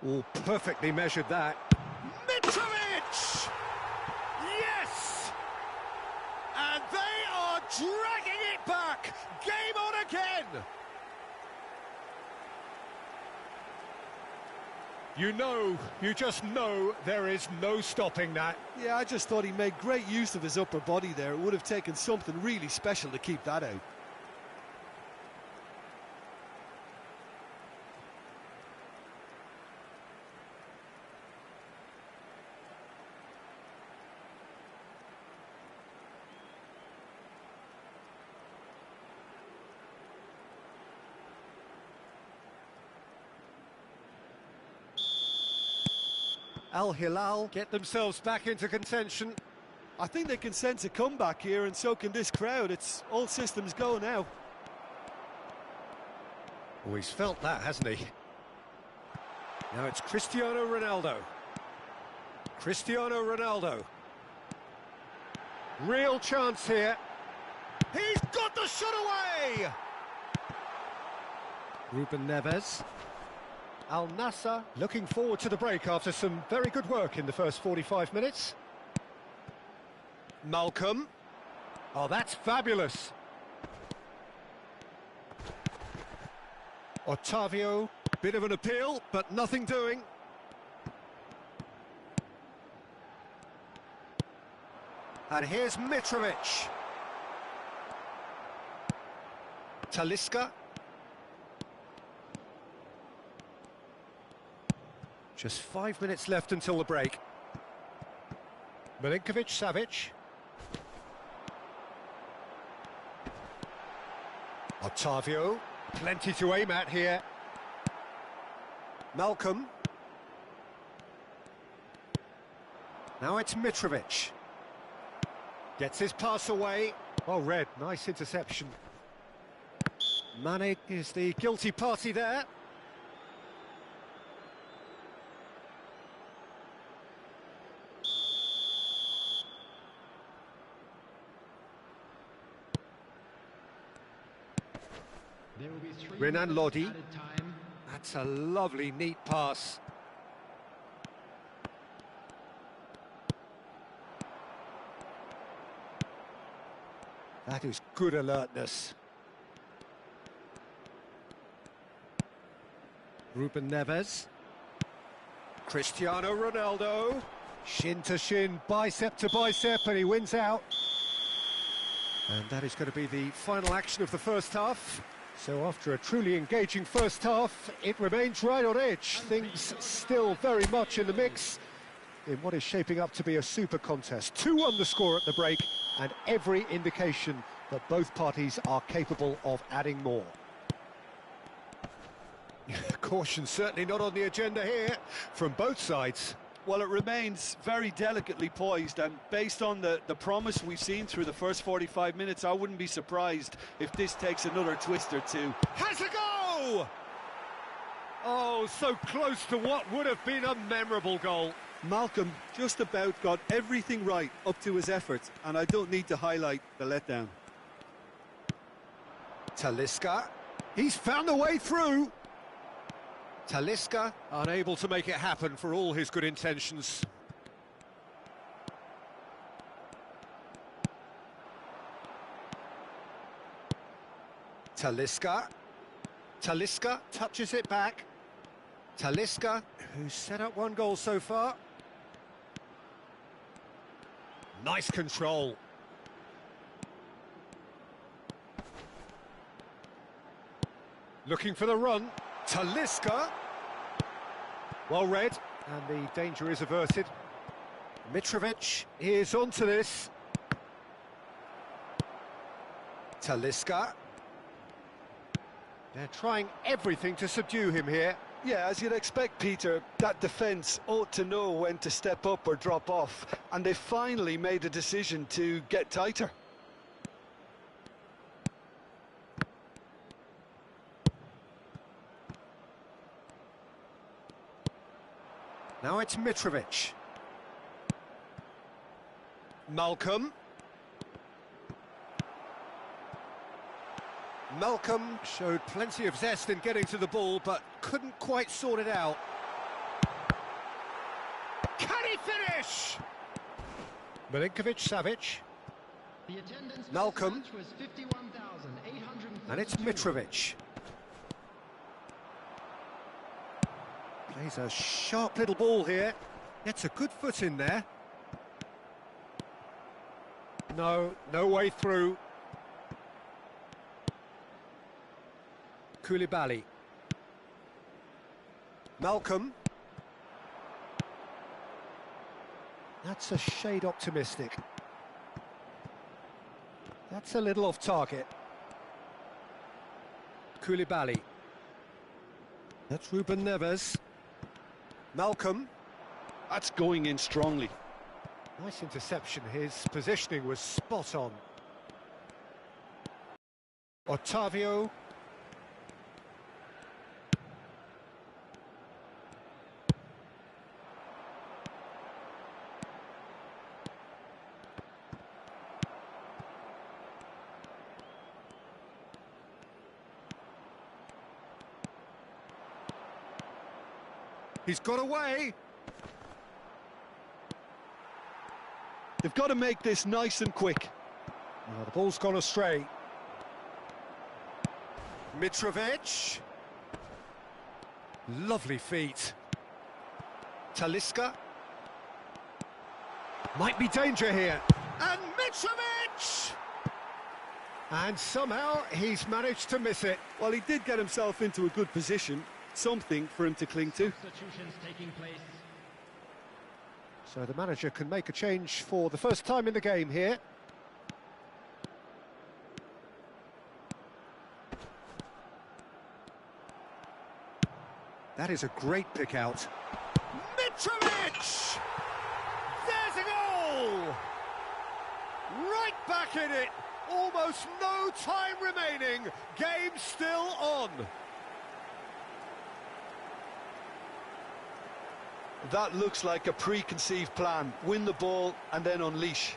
Oh, perfectly measured that. Mitrovic! Yes! And they are dragging it back! Game on again! You just know there is no stopping that. Yeah, I just thought he made great use of his upper body there. It would have taken something really special to keep that out. Al Hilal get themselves back into contention. I think they can sense a comeback here, and so can this crowd. It's all systems go now. Oh, he's felt that, hasn't he? Now it's Cristiano Ronaldo. Cristiano Ronaldo. Real chance here. He's got the shot away! Ruben Neves. Al Nassr looking forward to the break after some very good work in the first 45 minutes. Malcolm. Oh, that's fabulous. Otavio, bit of an appeal, but nothing doing. And here's Mitrovic. Talisca. Just 5 minutes left until the break. Milinkovic-Savic. Otavio, plenty to aim at here. Malcolm. Now it's Mitrovic. Gets his pass away. Oh, Red, nice interception. Mane is the guilty party there. Renan Lodi. That's a lovely, neat pass. That is good alertness. Ruben Neves. Cristiano Ronaldo. Shin to shin, bicep to bicep, and he wins out. And that is going to be the final action of the first half. So after a truly engaging first half, it remains right on edge. Things still very much in the mix in what is shaping up to be a super contest. 2-1 the score at the break, and every indication that both parties are capable of adding more. Caution certainly not on the agenda here from both sides. Well, it remains very delicately poised, and based on the promise we've seen through the first 45 minutes, I wouldn't be surprised if this takes another twist or two. Has a go! Oh, so close to what would have been a memorable goal. Malcolm just about got everything right up to his effort, and I don't need to highlight the letdown. Talisca, he's found a way through. Talisca unable to make it happen for all his good intentions. Talisca. Talisca touches it back. Talisca, who's set up one goal so far. Nice control. Looking for the run. Talisca. Well read, and the danger is averted. Mitrovic is onto this. Talisca. They're trying everything to subdue him here. Yeah, as you'd expect, Peter, that defence ought to know when to step up or drop off, and they finally made a decision to get tighter. Now it's Mitrovic. Malcolm. Malcolm showed plenty of zest in getting to the ball, but couldn't quite sort it out. Can he finish? Milinkovic-Savic. The attendance for Malcolm. this match was 51,800. And it's Mitrovic. Plays a sharp little ball here. Gets a good foot in there. No way through. Koulibaly. Malcolm. That's a shade optimistic. That's a little off target. Koulibaly. That's Ruben Neves. Malcolm. That's going in strongly. Nice interception. His positioning was spot on. Otavio. He's got away. They've got to make this nice and quick. Well, the ball's gone astray. Mitrovic. Lovely feet. Talisca. Might be danger here. And Mitrovic! And somehow he's managed to miss it. Well, he did get himself into a good position. Something for him to cling to. Substitutions taking place. So the manager can make a change for the first time in the game here. That is a great pick out. Mitrovic! There's a goal! Right back in it. Almost no time remaining. Game still on. That looks like a preconceived plan. Win the ball and then unleash.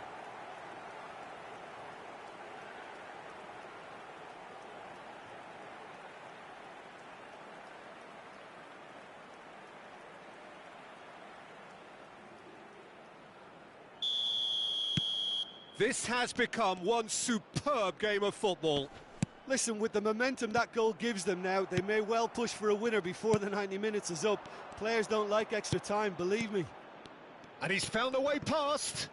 This has become one superb game of football. Listen, with the momentum that goal gives them now, they may well push for a winner before the 90 minutes is up. Players don't like extra time, believe me. And he's found a way past.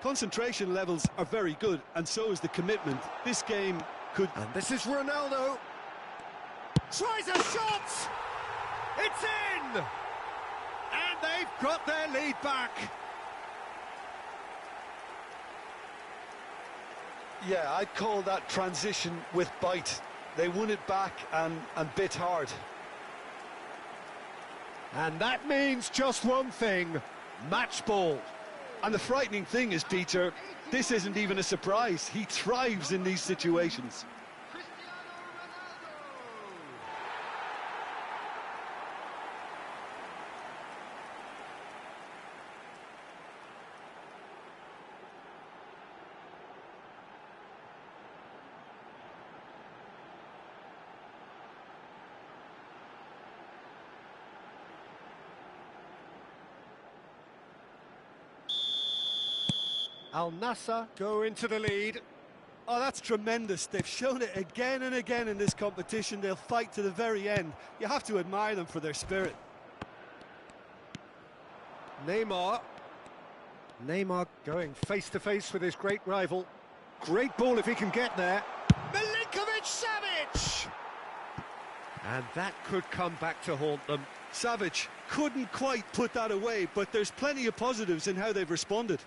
Concentration levels are very good, and so is the commitment. This game could... And this is Ronaldo. Tries a shot! It's in! And they've got their lead back. Yeah, I'd call that transition with bite. They won it back and bit hard. And that means just one thing, match ball. And the frightening thing is, Peter, this isn't even a surprise. He thrives in these situations. Cristiano Ronaldo. Al Nassr go into the lead. Oh, that's tremendous. They've shown it again and again in this competition. They'll fight to the very end. You have to admire them for their spirit. Neymar. Neymar going face-to-face with his great rival. Great ball if he can get there. Milinkovic-Savic! And that could come back to haunt them. Savic couldn't quite put that away, but there's plenty of positives in how they've responded.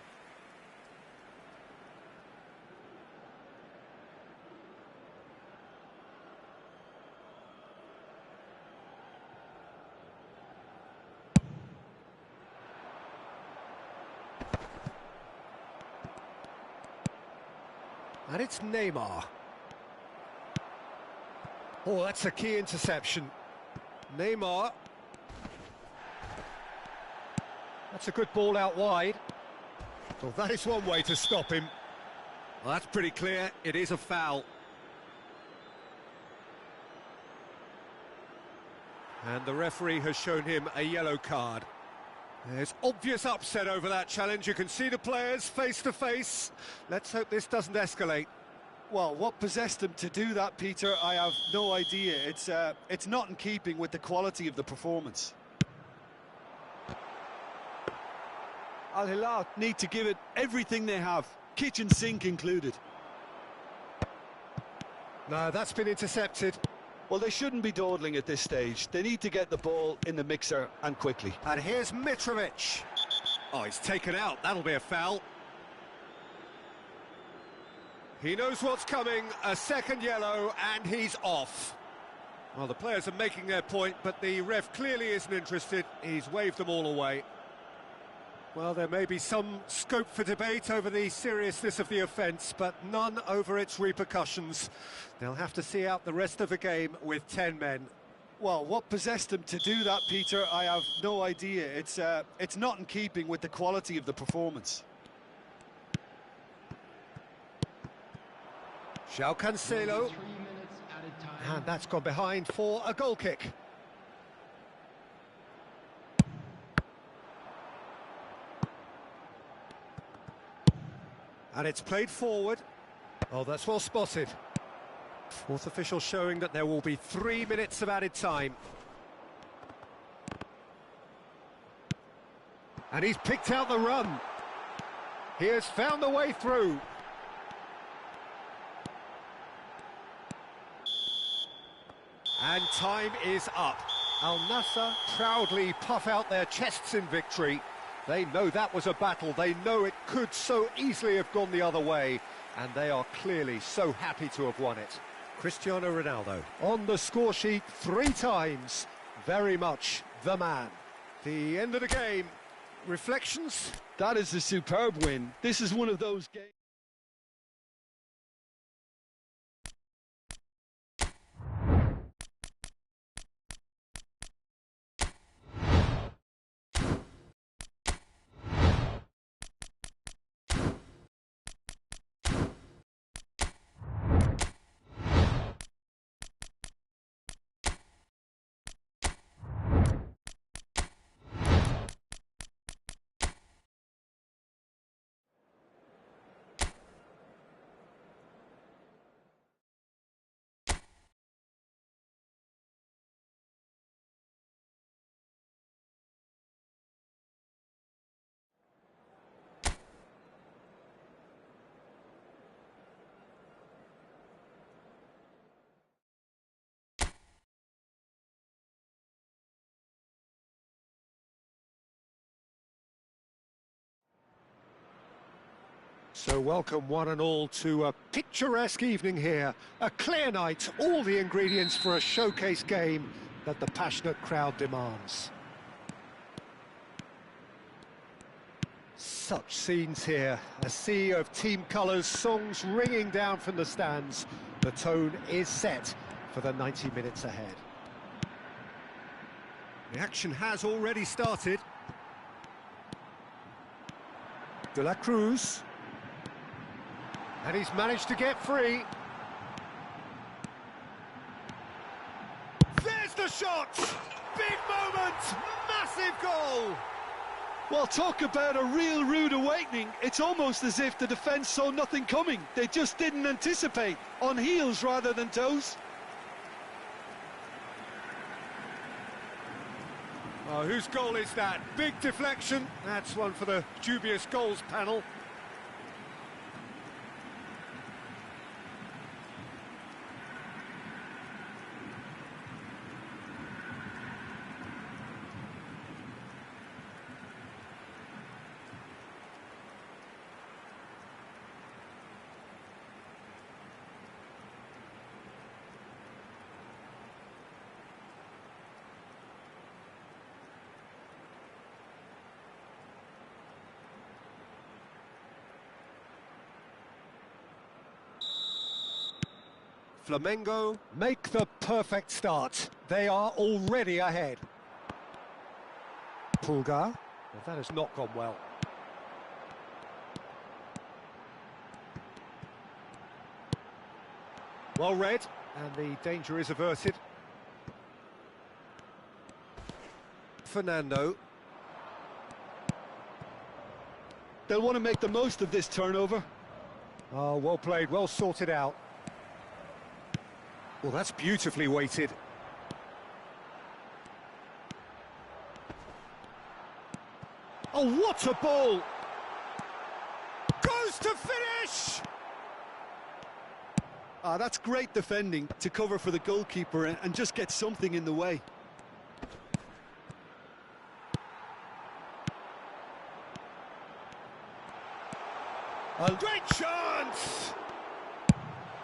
And it's Neymar. Oh, that's a key interception. Neymar. That's a good ball out wide. Well, that is one way to stop him. Well, that's pretty clear. It is a foul. And the referee has shown him a yellow card. There's obvious upset over that challenge. You can see the players face to face. Let's hope this doesn't escalate. Well, what possessed him to do that, Peter, I have no idea. It's not in keeping with the quality of the performance. Al Hilal need to give it everything they have, kitchen sink included. No, that's been intercepted. Well, they shouldn't be dawdling at this stage. They need to get the ball in the mixer and quickly. And here's Mitrovic. Oh, he's taken out. That'll be a foul. He knows what's coming. A second yellow, and he's off. Well, the players are making their point, but the ref clearly isn't interested. He's waved them all away. Well, there may be some scope for debate over the seriousness of the offence, but none over its repercussions. They'll have to see out the rest of the game with 10 men. Well, what possessed him to do that, Peter, I have no idea. It's not in keeping with the quality of the performance. João Cancelo, 3 minutes added time. and that's gone behind for a goal kick. And it's played forward. Oh, that's well spotted. Fourth official showing that there will be 3 minutes of added time. And he's picked out the run. He has found the way through. And time is up. Al Nassr proudly puff out their chests in victory. They know that was a battle. They know it could so easily have gone the other way. And they are clearly so happy to have won it. Cristiano Ronaldo on the score sheet 3 times. Very much the man. The end of the game. Reflections? That is a superb win. This is one of those games. So welcome one and all to a picturesque evening here. A clear night, all the ingredients for a showcase game that the passionate crowd demands. Such scenes here, a sea of team colours, songs ringing down from the stands. The tone is set for the 90 minutes ahead. The action has already started. De la Cruz. And he's managed to get free. There's the shot! Big moment! Massive goal! Well, talk about a real rude awakening. It's almost as if the defence saw nothing coming. They just didn't anticipate. On heels rather than toes. Oh, whose goal is that? Big deflection. That's one for the dubious goals panel. Flamengo make the perfect start. They are already ahead. Pulgar. Well, that has not gone well. Well read, and the danger is averted. Fernando. They'll want to make the most of this turnover. Oh, well played, well sorted out. Well, that's beautifully weighted. Oh, what a ball! Goes to finish! Ah, that's great defending to cover for the goalkeeper and just get something in the way. A great chance!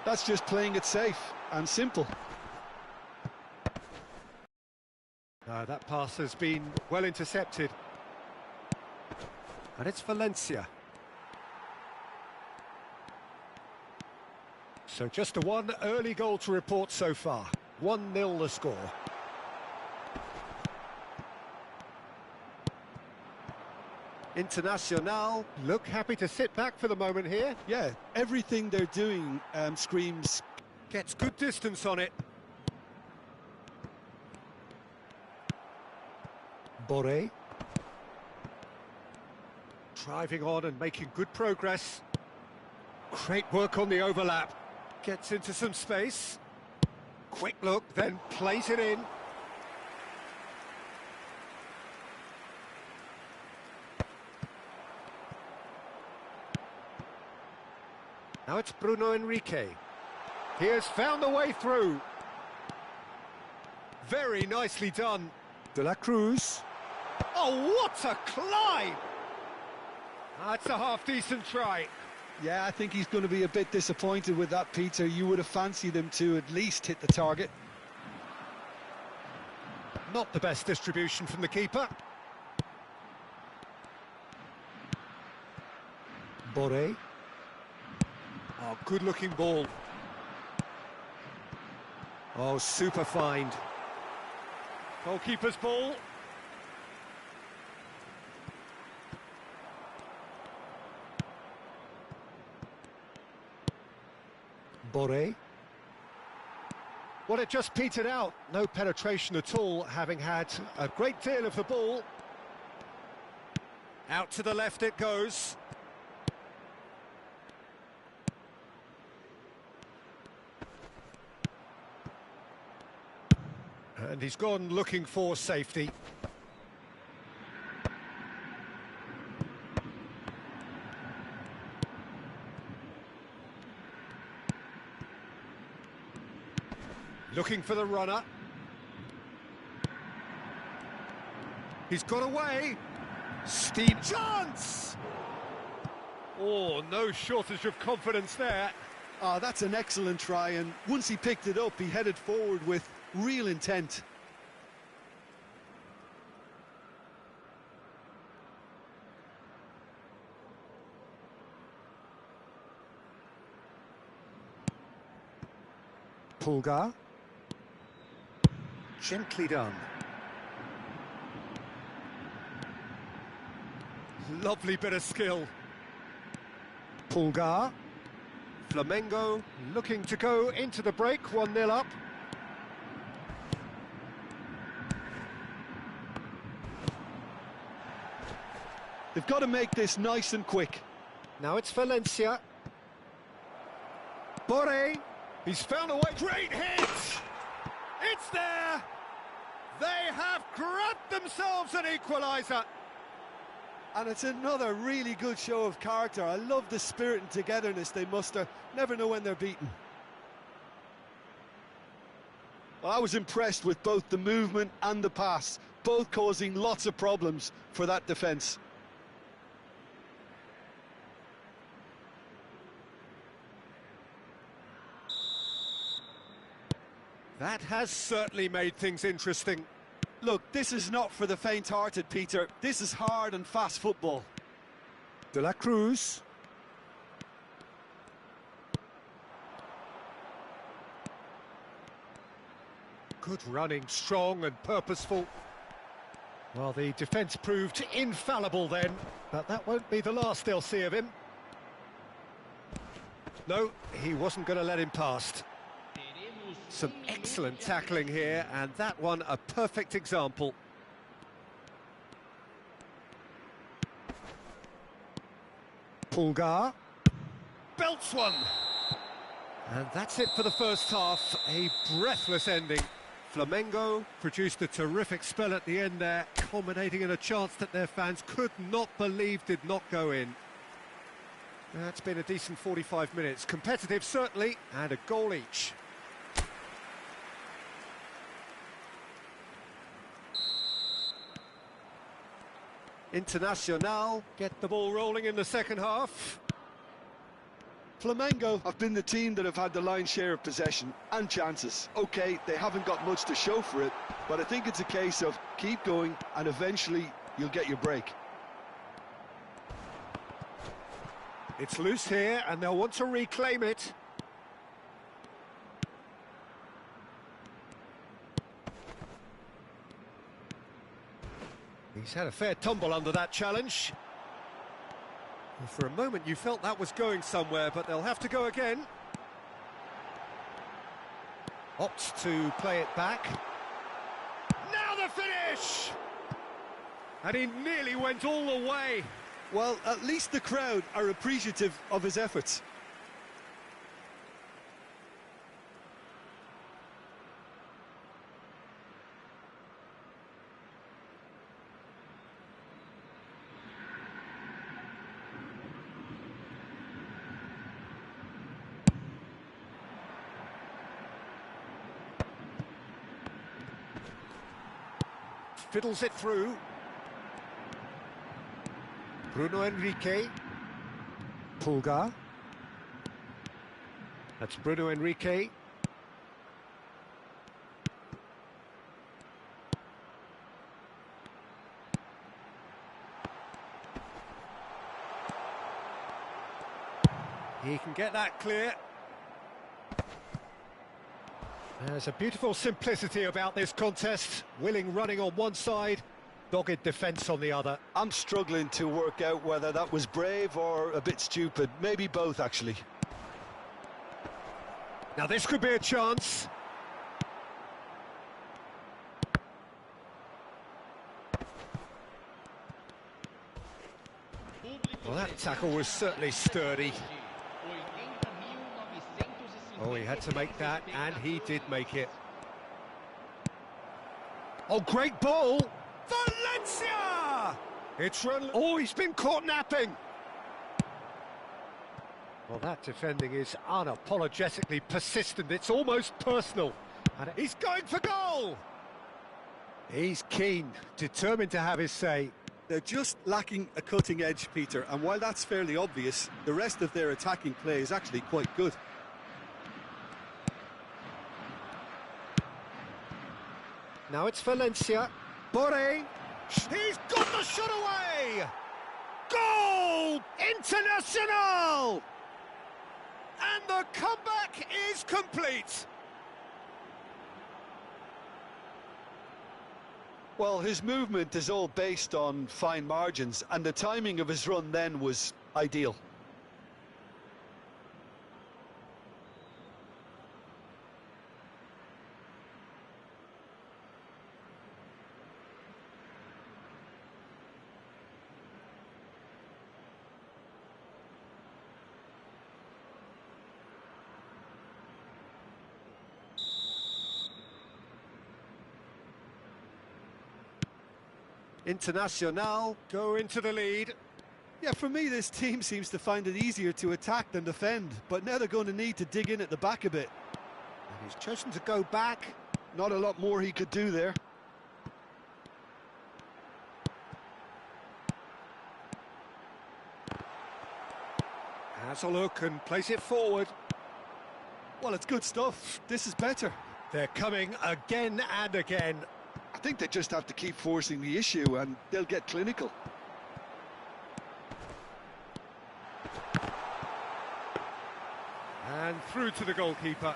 That's just playing it safe and simple. That pass has been well intercepted. And it's Valencia. So just the one early goal to report so far. 1-0 the score. Internacional look happy to sit back for the moment here. Yeah, everything they're doing screams. Gets good distance on it. Boré. Driving on and making good progress. Great work on the overlap. Gets into some space. Quick look, then plays it in. Now it's Bruno Henrique. He has found a way through. Very nicely done. De la Cruz. Oh, what a climb! That's a half-decent try. Yeah, I think he's going to be a bit disappointed with that, Peter. You would have fancied him to at least hit the target. Not the best distribution from the keeper. Boré. Oh, good-looking ball. Oh, super find. Goalkeeper's ball. Boré. Well, it just petered out. No penetration at all, having had a great deal of the ball. Out to the left it goes. And he's gone looking for safety. Looking for the runner. He's got away. Steam chance! Oh, no shortage of confidence there. Ah, that's an excellent try, and once he picked it up, he headed forward with real intent. Pulgar. Gently done. Lovely bit of skill. Pulgar. Flamengo looking to go into the break, 1-0 up. They've got to make this nice and quick. Now it's Valencia. Boré. He's found a way. Great hit! It's there! They have grabbed themselves an equaliser. And it's another really good show of character. I love the spirit and togetherness they muster. Never know when they're beaten. Well, I was impressed with both the movement and the pass, both causing lots of problems for that defence. That has certainly made things interesting. Look, this is not for the faint-hearted, Peter. This is hard and fast football. De la Cruz. Good running, strong and purposeful. Well, the defence proved infallible then, but that won't be the last they'll see of him. No, he wasn't going to let him past. Some excellent tackling here, and that one a perfect example. Pulgar belts one. And that's it for the first half, a breathless ending. Flamengo produced a terrific spell at the end there, culminating in a chance that their fans could not believe did not go in. That's been a decent 45 minutes, competitive certainly, and a goal each. Internacional get the ball rolling in the second half. Flamengo have been the team that have had the lion's share of possession and chances. OK, they haven't got much to show for it, but I think it's a case of keep going and eventually you'll get your break. It's loose here and they'll want to reclaim it. He's had a fair tumble under that challenge. Well, for a moment you felt that was going somewhere, but they'll have to go again. Opts to play it back. Now the finish! And he nearly went all the way. Well, at least the crowd are appreciative of his efforts. Fiddles it through. Bruno Henrique. Pulgar. That's Bruno Henrique. He can get that clear. There's a beautiful simplicity about this contest. Willing running on one side, dogged defence on the other. I'm struggling to work out whether that was brave or a bit stupid. Maybe both, actually. Now this could be a chance. Well, that tackle was certainly sturdy. Oh, he had to make that, and he did make it. Oh, great ball! Valencia! It's run... Oh, he's been caught napping! Well, that defending is unapologetically persistent. It's almost personal. And he's going for goal! He's keen, determined to have his say. They're just lacking a cutting edge, Peter, and while that's fairly obvious, the rest of their attacking play is actually quite good. Now it's Valencia. Borre. He's got the shot away! Goal! Internacional! And the comeback is complete. Well, his movement is all based on fine margins, and the timing of his run then was ideal. Internacional go into the lead. Yeah, for me, this team seems to find it easier to attack than defend, but now they're going to need to dig in at the back a bit. And he's chosen to go back. Not a lot more he could do there. Has a look and plays it forward. Well, it's good stuff. This is better. They're coming again and again. I think they just have to keep forcing the issue and they'll get clinical. And through to the goalkeeper.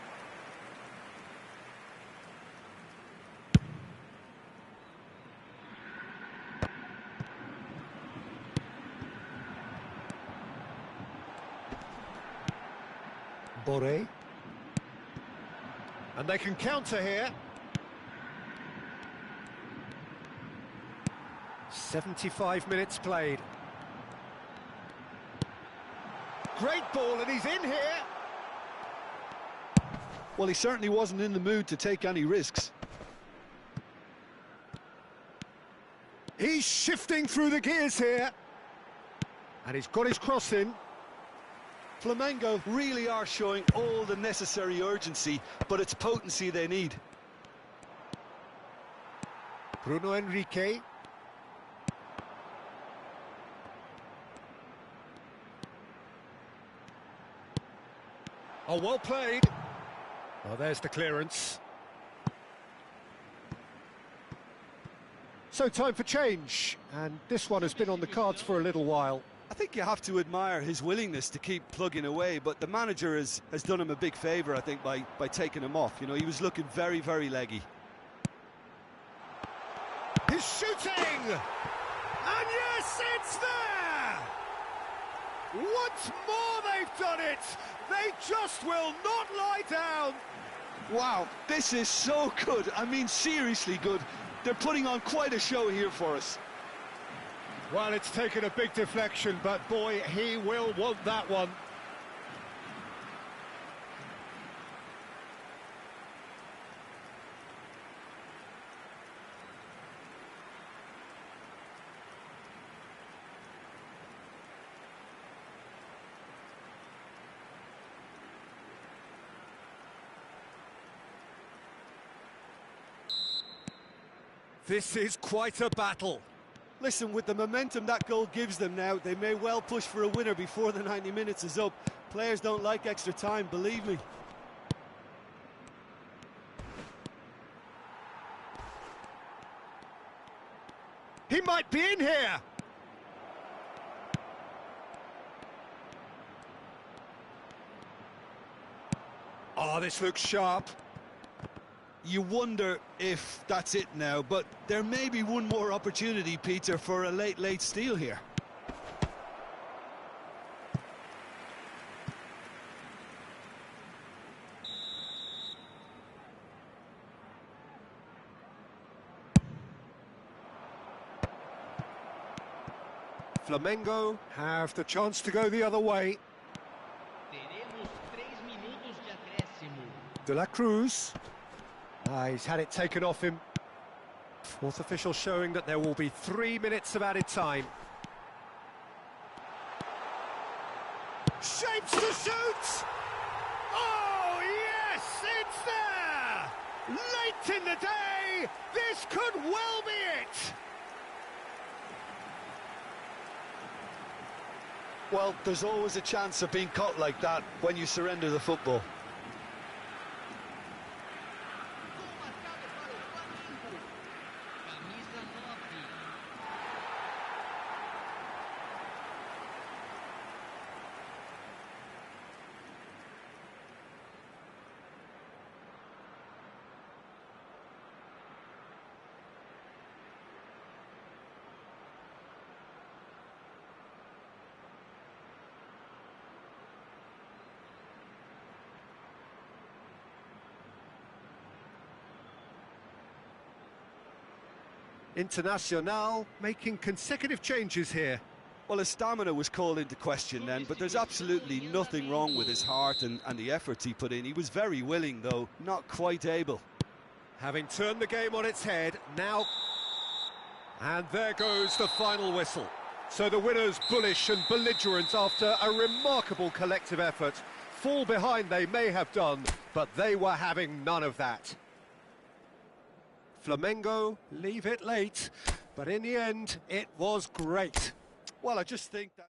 Boré. And they can counter here. 75 minutes played. Great ball, and he's in here. Well, he certainly wasn't in the mood to take any risks. He's shifting through the gears here. And he's got his cross in. Flamengo really are showing all the necessary urgency, but it's potency they need. Bruno Henrique. Oh, well played. Oh, there's the clearance. So time for change, and this one has been on the cards for a little while. I think you have to admire his willingness to keep plugging away, but the manager has done him a big favour, I think, by taking him off. You know, he was looking very, very leggy. He's shooting! And yes, it's there! Once more they've done it! They just will not lie down! Wow, this is so good. I mean, seriously good. They're putting on quite a show here for us. Well, it's taken a big deflection, but boy, he will want that one. This is quite a battle. Listen, with the momentum that goal gives them now, they may well push for a winner before the 90 minutes is up. Players don't like extra time, believe me. He might be in here. Oh, this looks sharp. You wonder if that's it now, but there may be one more opportunity, Peter, for a late steal here. Flamengo have the chance to go the other way. Teremos 3 minutos de acréscimo. De la Cruz. He's had it taken off him. Fourth official showing that there will be 3 minutes of added time. Shapes to shoot! Oh, yes, it's there! Late in the day, this could well be it! Well, there's always a chance of being caught like that when you surrender the football. Internacional making consecutive changes here. Well, his stamina was called into question then, but there's absolutely nothing wrong with his heart and the efforts he put in. He was very willing, though, not quite able. Having turned the game on its head, now... And there goes the final whistle. So the winners, bullish and belligerent after a remarkable collective effort. Fall behind they may have done, but they were having none of that. Flamengo leave it late, but in the end, it was great. Well, I just think that...